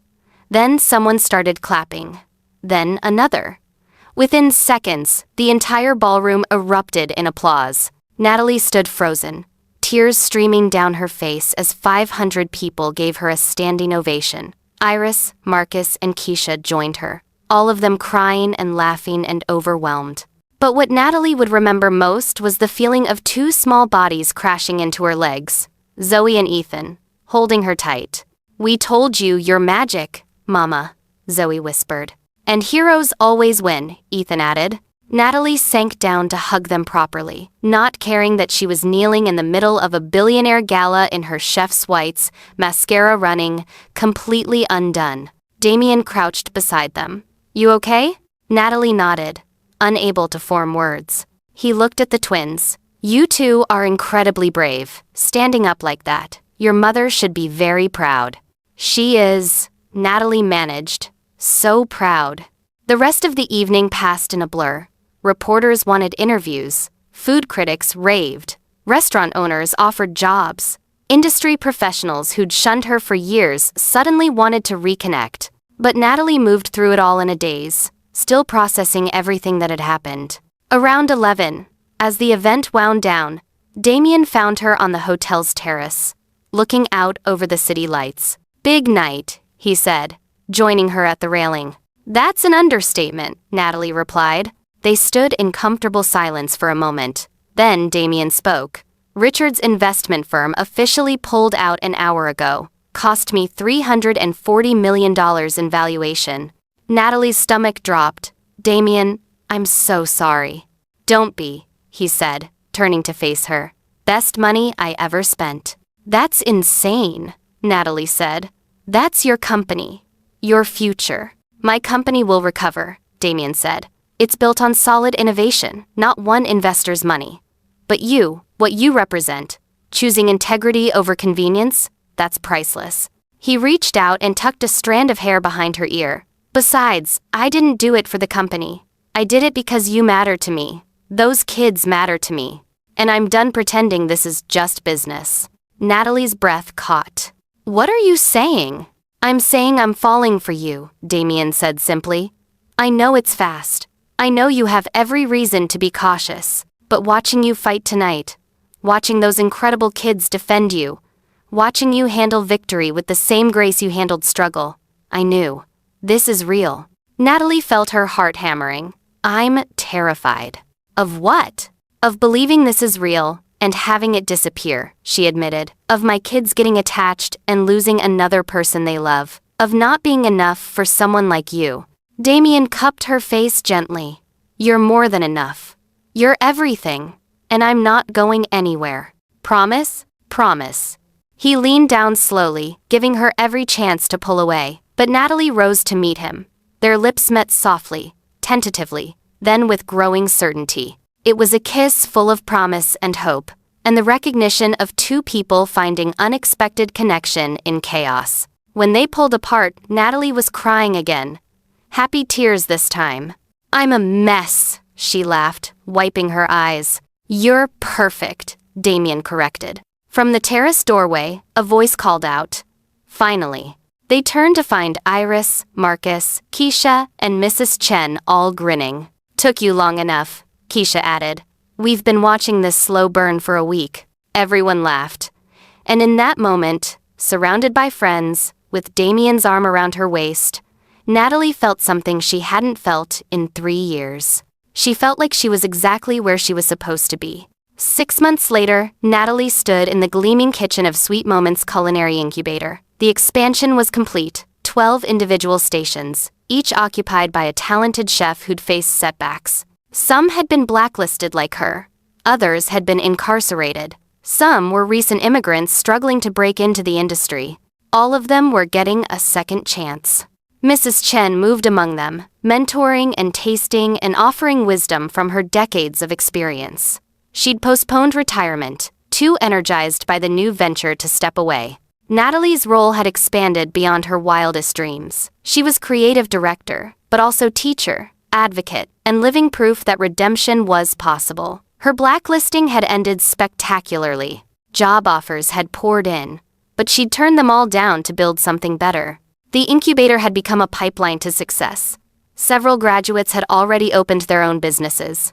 Then someone started clapping. Then another. Within seconds, the entire ballroom erupted in applause. Natalie stood frozen, tears streaming down her face as 500 people gave her a standing ovation. Iris, Marcus, and Keisha joined her. all of them crying and laughing and overwhelmed. But what Natalie would remember most was the feeling of two small bodies crashing into her legs, Zoe and Ethan, holding her tight. "We told you you're magic, Mama," Zoe whispered. "And heroes always win," Ethan added. Natalie sank down to hug them properly, not caring that she was kneeling in the middle of a billionaire gala in her chef's whites, mascara running, completely undone. Damien crouched beside them. "You okay?" Natalie nodded, unable to form words. He looked at the twins. "You two are incredibly brave, standing up like that. Your mother should be very proud." "She is," Natalie managed. "So proud." The rest of the evening passed in a blur. Reporters wanted interviews. Food critics raved. Restaurant owners offered jobs. Industry professionals who'd shunned her for years suddenly wanted to reconnect. But Natalie moved through it all in a daze, still processing everything that had happened. Around 11, as the event wound down, Damien found her on the hotel's terrace, looking out over the city lights. "Big night," he said, joining her at the railing. "That's an understatement," Natalie replied. They stood in comfortable silence for a moment. Then Damien spoke. "Richard's investment firm officially pulled out an hour ago. Cost me $340 million in valuation." Natalie's stomach dropped. "Damien, I'm so sorry." "Don't be," he said, turning to face her. "Best money I ever spent." "That's insane," Natalie said. "That's your company. Your future." "My company will recover," Damien said. "It's built on solid innovation, not one investor's money. But you, what you represent, choosing integrity over convenience, that's priceless." He reached out and tucked a strand of hair behind her ear. "Besides, I didn't do it for the company. I did it because you matter to me. Those kids matter to me. And I'm done pretending this is just business." Natalie's breath caught. "What are you saying?" "I'm saying I'm falling for you," Damien said simply. "I know it's fast. I know you have every reason to be cautious. But watching you fight tonight, watching those incredible kids defend you, watching you handle victory with the same grace you handled struggle, I knew. This is real." Natalie felt her heart hammering. "I'm terrified." "Of what?" "Of believing this is real and having it disappear," she admitted. "Of my kids getting attached and losing another person they love. Of not being enough for someone like you." Damien cupped her face gently. "You're more than enough. You're everything. And I'm not going anywhere. Promise? Promise." He leaned down slowly, giving her every chance to pull away. But Natalie rose to meet him. Their lips met softly, tentatively, then with growing certainty. It was a kiss full of promise and hope, and the recognition of two people finding unexpected connection in chaos. When they pulled apart, Natalie was crying again. Happy tears this time. "I'm a mess," she laughed, wiping her eyes. "You're perfect," Damien corrected. From the terrace doorway, a voice called out. Finally. They turned to find Iris, Marcus, Keisha, and Mrs. Chen all grinning. "Took you long enough," Keisha added. "We've been watching this slow burn for a week." Everyone laughed. And in that moment, surrounded by friends, with Damien's arm around her waist, Natalie felt something she hadn't felt in 3 years. She felt like she was exactly where she was supposed to be. 6 months later, Natalie stood in the gleaming kitchen of Sweet Moments Culinary Incubator. The expansion was complete, 12 individual stations, each occupied by a talented chef who'd faced setbacks. Some had been blacklisted like her. Others had been incarcerated. Some were recent immigrants struggling to break into the industry. All of them were getting a second chance. Mrs. Chen moved among them, mentoring and tasting and offering wisdom from her decades of experience. She'd postponed retirement, too energized by the new venture to step away. Natalie's role had expanded beyond her wildest dreams. She was creative director, but also teacher, advocate, and living proof that redemption was possible. Her blacklisting had ended spectacularly. Job offers had poured in, but she'd turned them all down to build something better. The incubator had become a pipeline to success. Several graduates had already opened their own businesses.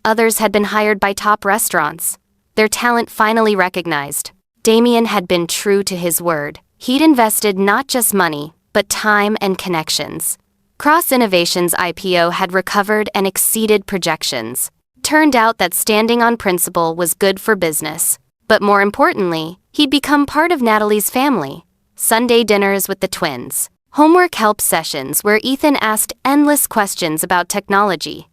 Others had been hired by top restaurants. Their talent finally recognized. Damien had been true to his word. He'd invested not just money, but time and connections. Cross Innovations' IPO had recovered and exceeded projections. Turned out that standing on principle was good for business. But more importantly, he'd become part of Natalie's family. Sunday dinners with the twins. Homework help sessions where Ethan asked endless questions about technology.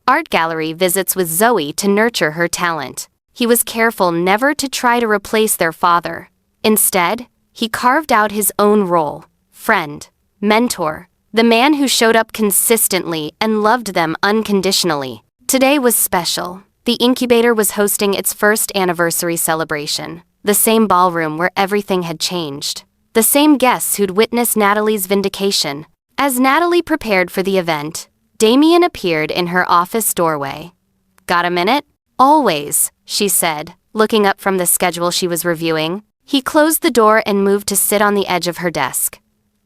Art gallery visits with Zoe to nurture her talent. He was careful never to try to replace their father. Instead, he carved out his own role: friend, mentor, the man who showed up consistently and loved them unconditionally. Today was special. The incubator was hosting its first anniversary celebration. The same ballroom where everything had changed. The same guests who'd witnessed Natalie's vindication. As Natalie prepared for the event, Damien appeared in her office doorway. "Got a minute?" "Always," she said, looking up from the schedule she was reviewing. He closed the door and moved to sit on the edge of her desk.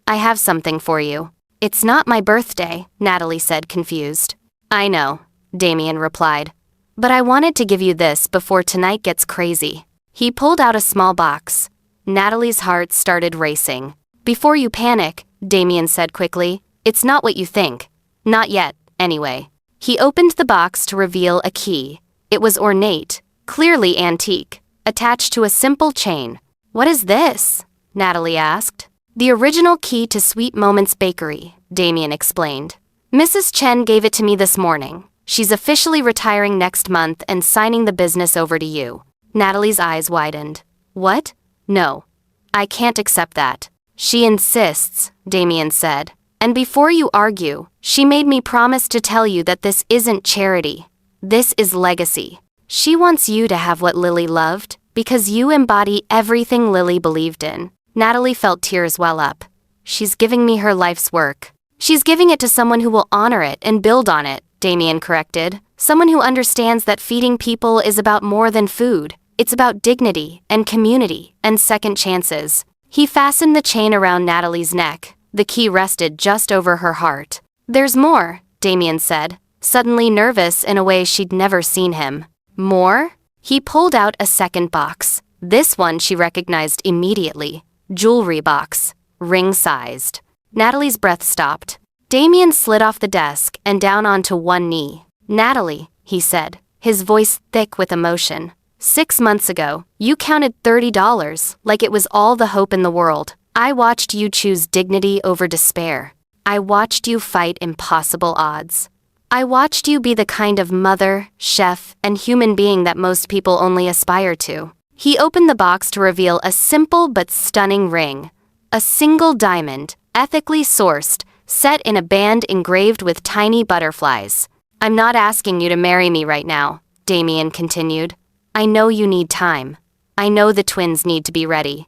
"I have something for you." "It's not my birthday," Natalie said, confused. "I know," Damien replied. "But I wanted to give you this before tonight gets crazy." He pulled out a small box. Natalie's heart started racing. "Before you panic," Damien said quickly, "it's not what you think. Not yet, anyway." He opened the box to reveal a key. It was ornate, clearly antique, attached to a simple chain. "What is this?" Natalie asked. "The original key to Sweet Moments Bakery," Damien explained. "Mrs. Chen gave it to me this morning. She's officially retiring next month and signing the business over to you." Natalie's eyes widened. "What? No. I can't accept that." "She insists," Damien said. "And before you argue, she made me promise to tell you that this isn't charity. This is legacy. She wants you to have what Lily loved, because you embody everything Lily believed in." Natalie felt tears well up. "She's giving me her life's work." "She's giving it to someone who will honor it and build on it," Damien corrected. "Someone who understands that feeding people is about more than food. It's about dignity and community and second chances." He fastened the chain around Natalie's neck. The key rested just over her heart. "There's more," Damien said, suddenly nervous in a way she'd never seen him. "More?" He pulled out a second box. This one she recognized immediately. Jewelry box, ring-sized. Natalie's breath stopped. Damien slid off the desk and down onto one knee. "Natalie," he said, his voice thick with emotion. "6 months ago, you counted $30 like it was all the hope in the world. I watched you choose dignity over despair. I watched you fight impossible odds. I watched you be the kind of mother, chef, and human being that most people only aspire to." He opened the box to reveal a simple but stunning ring. A single diamond, ethically sourced, set in a band engraved with tiny butterflies. "I'm not asking you to marry me right now," Damien continued. "I know you need time. I know the twins need to be ready.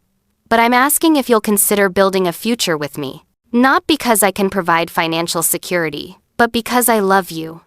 But I'm asking if you'll consider building a future with me. Not because I can provide financial security, but because I love you.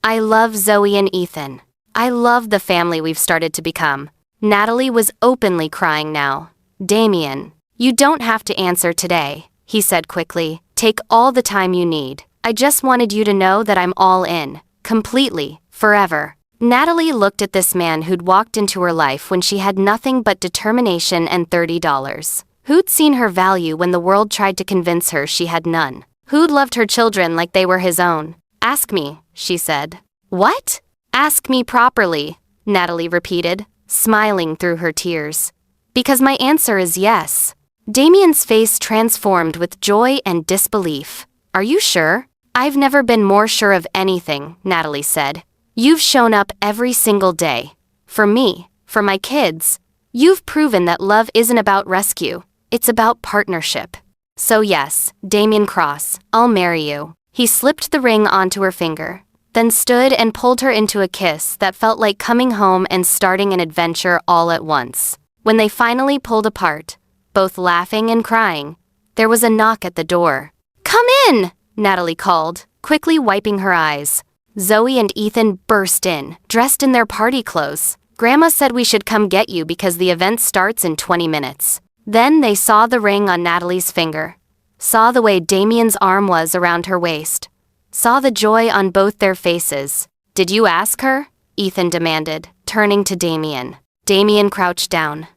I love Zoe and Ethan. I love the family we've started to become." Natalie was openly crying now. "Damien, you don't have to answer today," he said quickly. "Take all the time you need. I just wanted you to know that I'm all in. Completely. Forever." Natalie looked at this man who'd walked into her life when she had nothing but determination and $30. Who'd seen her value when the world tried to convince her she had none. Who'd loved her children like they were his own. "Ask me," she said. "What?" "Ask me properly," Natalie repeated, smiling through her tears. "Because my answer is yes." Damien's face transformed with joy and disbelief. "Are you sure?" "I've never been more sure of anything," Natalie said. "You've shown up every single day. For me, for my kids. You've proven that love isn't about rescue. It's about partnership. So yes, Damien Cross, I'll marry you." He slipped the ring onto her finger, then stood and pulled her into a kiss that felt like coming home and starting an adventure all at once. When they finally pulled apart, both laughing and crying, there was a knock at the door. "Come in!" Natalie called, quickly wiping her eyes. Zoe and Ethan burst in, dressed in their party clothes. "Grandma said we should come get you because the event starts in 20 minutes. Then they saw the ring on Natalie's finger, saw the way Damien's arm was around her waist, saw the joy on both their faces. "Did you ask her?" Ethan demanded, turning to Damien. Damien crouched down.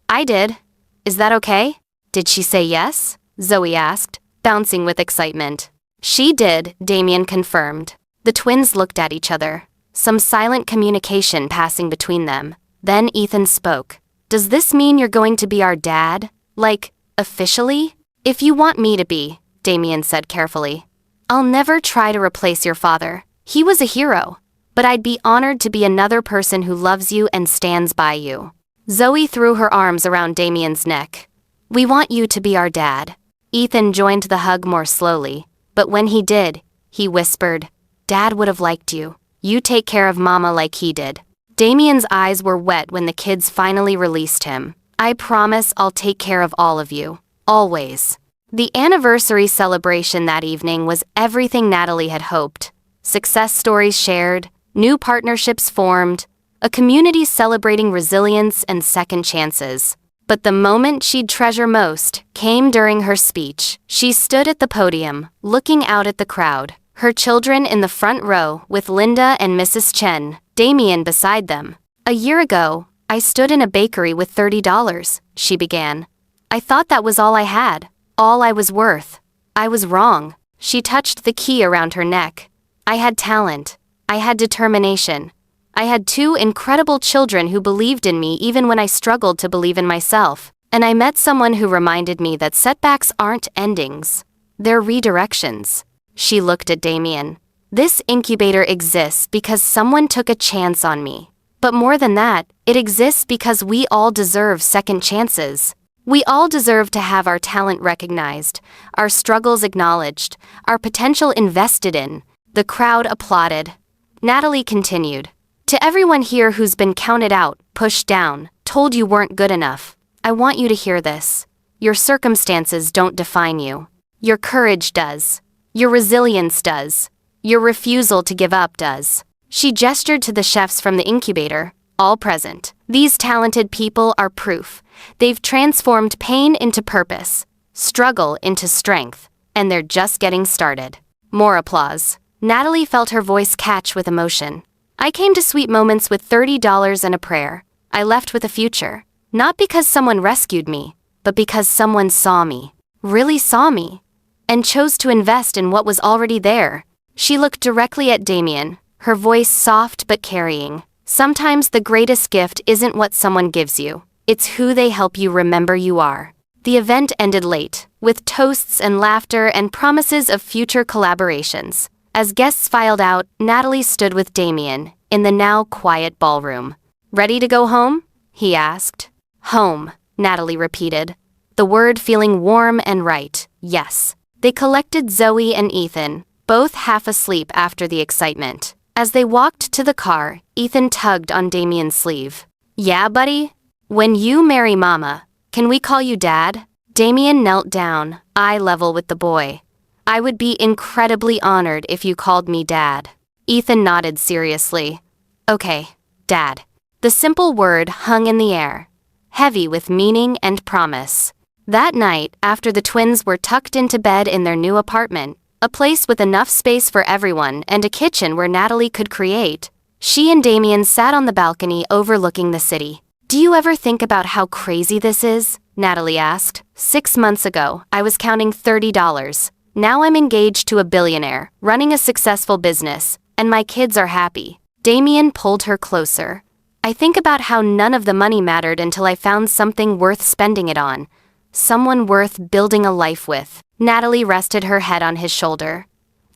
"I did. Is that okay?" "Did she say yes?" Zoe asked, bouncing with excitement. She did, Damien confirmed. The twins looked at each other, some silent communication passing between them. Then Ethan spoke. Does this mean you're going to be our dad? Like, officially? If you want me to be, Damien said carefully. I'll never try to replace your father. He was a hero. But I'd be honored to be another person who loves you and stands by you. Zoe threw her arms around Damien's neck. We want you to be our dad. Ethan joined the hug more slowly, but when he did, he whispered, Dad would have liked you. You take care of Mama like he did. Damien's eyes were wet when the kids finally released him. I promise I'll take care of all of you. Always. The anniversary celebration that evening was everything Natalie had hoped. Success stories shared, new partnerships formed, a community celebrating resilience and second chances. But the moment she'd treasure most came during her speech. She stood at the podium, looking out at the crowd, her children in the front row with Linda and Mrs. Chen, Damien beside them. A year ago, I stood in a bakery with $30, she began. I thought that was all I had, all I was worth. I was wrong. She touched the key around her neck. I had talent. I had determination. I had 2 incredible children who believed in me even when I struggled to believe in myself. And I met someone who reminded me that setbacks aren't endings. They're redirections. She looked at Damien. This incubator exists because someone took a chance on me. But more than that, it exists because we all deserve second chances. We all deserve to have our talent recognized, our struggles acknowledged, our potential invested in. The crowd applauded. Natalie continued. To everyone here who's been counted out, pushed down, told you weren't good enough, I want you to hear this. Your circumstances don't define you. Your courage does. Your resilience does. Your refusal to give up does. She gestured to the chefs from the incubator, all present. These talented people are proof. They've transformed pain into purpose, struggle into strength, and they're just getting started. More applause. Natalie felt her voice catch with emotion. I came to Sweet Moments with $30 and a prayer. I left with a future. Not because someone rescued me, but because someone saw me. Really saw me. And chose to invest in what was already there. She looked directly at Damien, her voice soft but carrying. Sometimes the greatest gift isn't what someone gives you. It's who they help you remember you are. The event ended late, with toasts and laughter and promises of future collaborations. As guests filed out, Natalie stood with Damien, in the now quiet ballroom. Ready to go home? He asked. Home, Natalie repeated, the word feeling warm and right. Yes. They collected Zoe and Ethan, both half asleep after the excitement. As they walked to the car, Ethan tugged on Damien's sleeve. Yeah, buddy? When you marry Mama, can we call you Dad? Damien knelt down, eye level with the boy. I would be incredibly honored if you called me Dad. Ethan nodded seriously. Okay, Dad. The simple word hung in the air, heavy with meaning and promise. That night, after the twins were tucked into bed in their new apartment, a place with enough space for everyone and a kitchen where Natalie could create, she and Damien sat on the balcony overlooking the city. Do you ever think about how crazy this is? Natalie asked. 6 months ago, I was counting $30. Now I'm engaged to a billionaire, running a successful business, and my kids are happy. Damien pulled her closer. I think about how none of the money mattered until I found something worth spending it on. Someone worth building a life with. Natalie rested her head on his shoulder.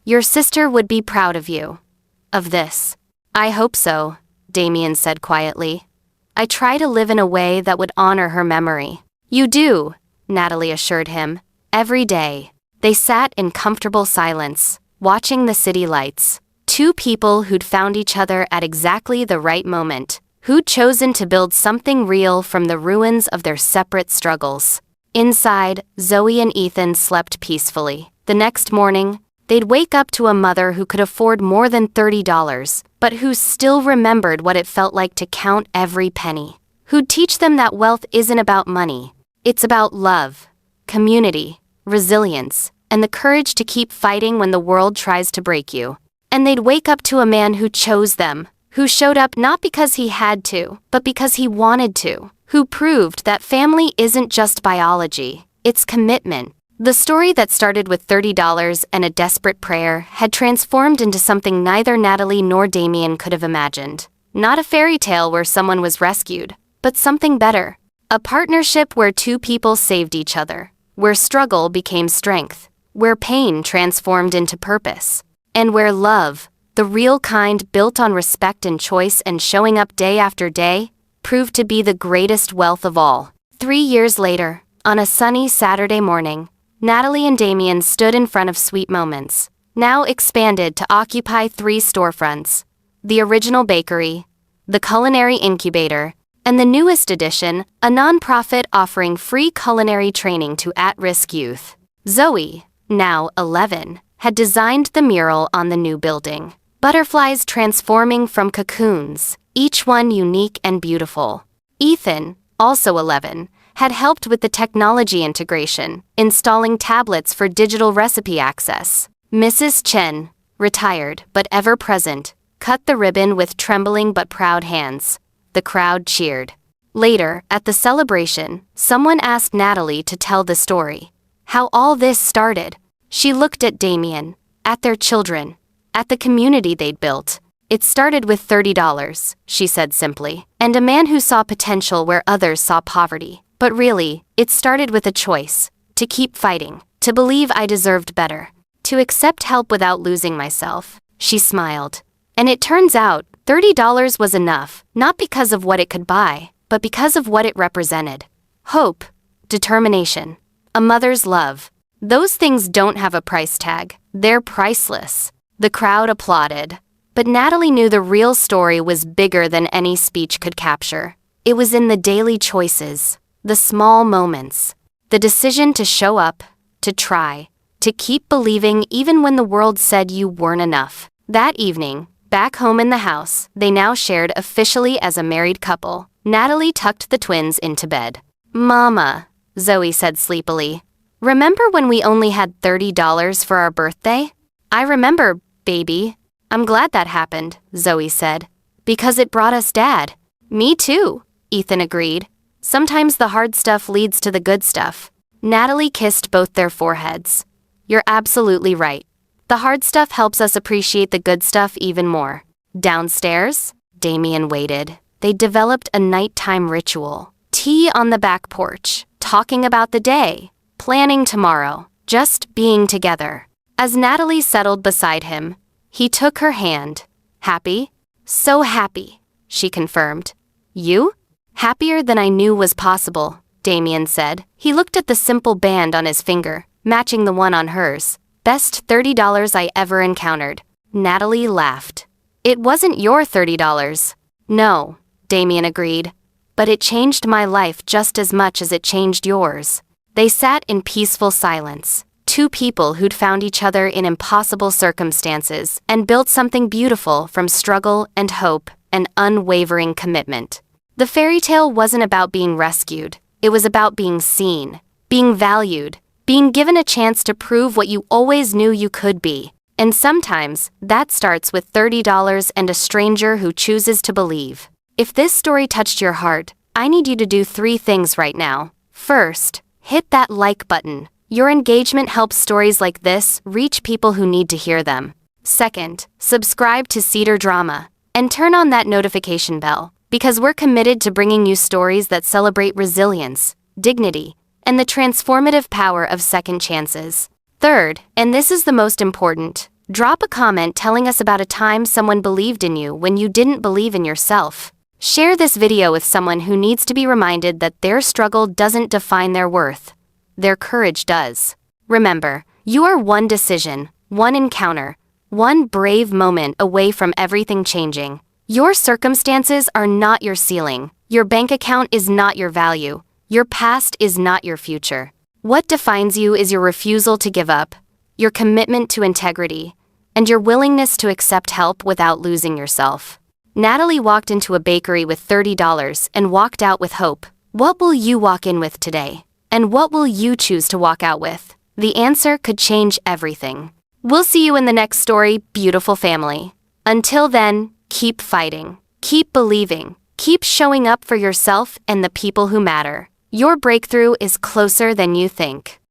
Your sister would be proud of you. Of this. I hope so, Damien said quietly. I try to live in a way that would honor her memory. You do, Natalie assured him. Every day. They sat in comfortable silence, watching the city lights. 2 people who'd found each other at exactly the right moment, who'd chosen to build something real from the ruins of their separate struggles. Inside, Zoe and Ethan slept peacefully. The next morning, they'd wake up to a mother who could afford more than $30, but who still remembered what it felt like to count every penny. Who'd teach them that wealth isn't about money. It's about love, community, resilience, and the courage to keep fighting when the world tries to break you. And they'd wake up to a man who chose them, who showed up not because he had to, but because he wanted to, who proved that family isn't just biology, it's commitment, The story that started with $30 and a desperate prayer had transformed into something neither Natalie nor Damien could have imagined. Not a fairy tale where someone was rescued, but something better. A partnership where two people saved each other, where struggle became strength, where pain transformed into purpose, and where love, the real kind built on respect and choice and showing up day after day, proved to be the greatest wealth of all. 3 years later, on a sunny Saturday morning, Natalie and Damien stood in front of Sweet Moments, now expanded to occupy 3 storefronts: the original bakery, the culinary incubator, and the newest addition, a nonprofit offering free culinary training to at-risk youth. Zoe, now 11, had designed the mural on the new building. Butterflies transforming from cocoons, each one unique and beautiful. Ethan, also 11, had helped with the technology integration, installing tablets for digital recipe access. Mrs. Chen, retired but ever present, cut the ribbon with trembling but proud hands. The crowd cheered. Later, at the celebration, someone asked Natalie to tell the story. How all this started. She looked at Damien, at their children, at the community they'd built. It started with $30, she said simply, and a man who saw potential where others saw poverty. But really, it started with a choice: to keep fighting, to believe I deserved better, to accept help without losing myself. She smiled. And it turns out, $30 was enough, not because of what it could buy, but because of what it represented. Hope, determination, a mother's love. Those things don't have a price tag. They're priceless. The crowd applauded. But Natalie knew the real story was bigger than any speech could capture. It was in the daily choices, the small moments, the decision to show up, to try, to keep believing even when the world said you weren't enough. That evening, back home in the house, they now shared officially as a married couple. Natalie tucked the twins into bed. "Mama," Zoe said sleepily, "remember when we only had $30 for our birthday?" "I remember, baby. I'm glad that happened," Zoe said, "because it brought us Dad." "Me too," Ethan agreed. "Sometimes the hard stuff leads to the good stuff." Natalie kissed both their foreheads. "You're absolutely right. The hard stuff helps us appreciate the good stuff even more." Downstairs, Damien waited. They developed a nighttime ritual. Tea on the back porch, talking about the day, planning tomorrow, just being together. As Natalie settled beside him, he took her hand. "Happy?" "So happy," she confirmed. "You?" "Happier than I knew was possible," Damien said. He looked at the simple band on his finger, matching the one on hers. "Best $30 I ever encountered." Natalie laughed. "It wasn't your $30. "No," Damien agreed. "But it changed my life just as much as it changed yours." They sat in peaceful silence. Two people who'd found each other in impossible circumstances and built something beautiful from struggle and hope and unwavering commitment. The fairy tale wasn't about being rescued. It was about being seen, being valued, being given a chance to prove what you always knew you could be. And sometimes, that starts with $30 and a stranger who chooses to believe. If this story touched your heart, I need you to do 3 things right now. First, hit that like button. Your engagement helps stories like this reach people who need to hear them. Second, subscribe to Cedar Drama and turn on that notification bell, because we're committed to bringing you stories that celebrate resilience, dignity, and the transformative power of second chances. Third, and this is the most important, drop a comment telling us about a time someone believed in you when you didn't believe in yourself. Share this video with someone who needs to be reminded that their struggle doesn't define their worth. Their courage does. Remember, you are one decision, one encounter, one brave moment away from everything changing. Your circumstances are not your ceiling. Your bank account is not your value. Your past is not your future. What defines you is your refusal to give up, your commitment to integrity, and your willingness to accept help without losing yourself. Natalie walked into a bakery with $30 and walked out with hope. What will you walk in with today? And what will you choose to walk out with? The answer could change everything. We'll see you in the next story, beautiful family. Until then, keep fighting, keep believing, keep showing up for yourself and the people who matter. Your breakthrough is closer than you think.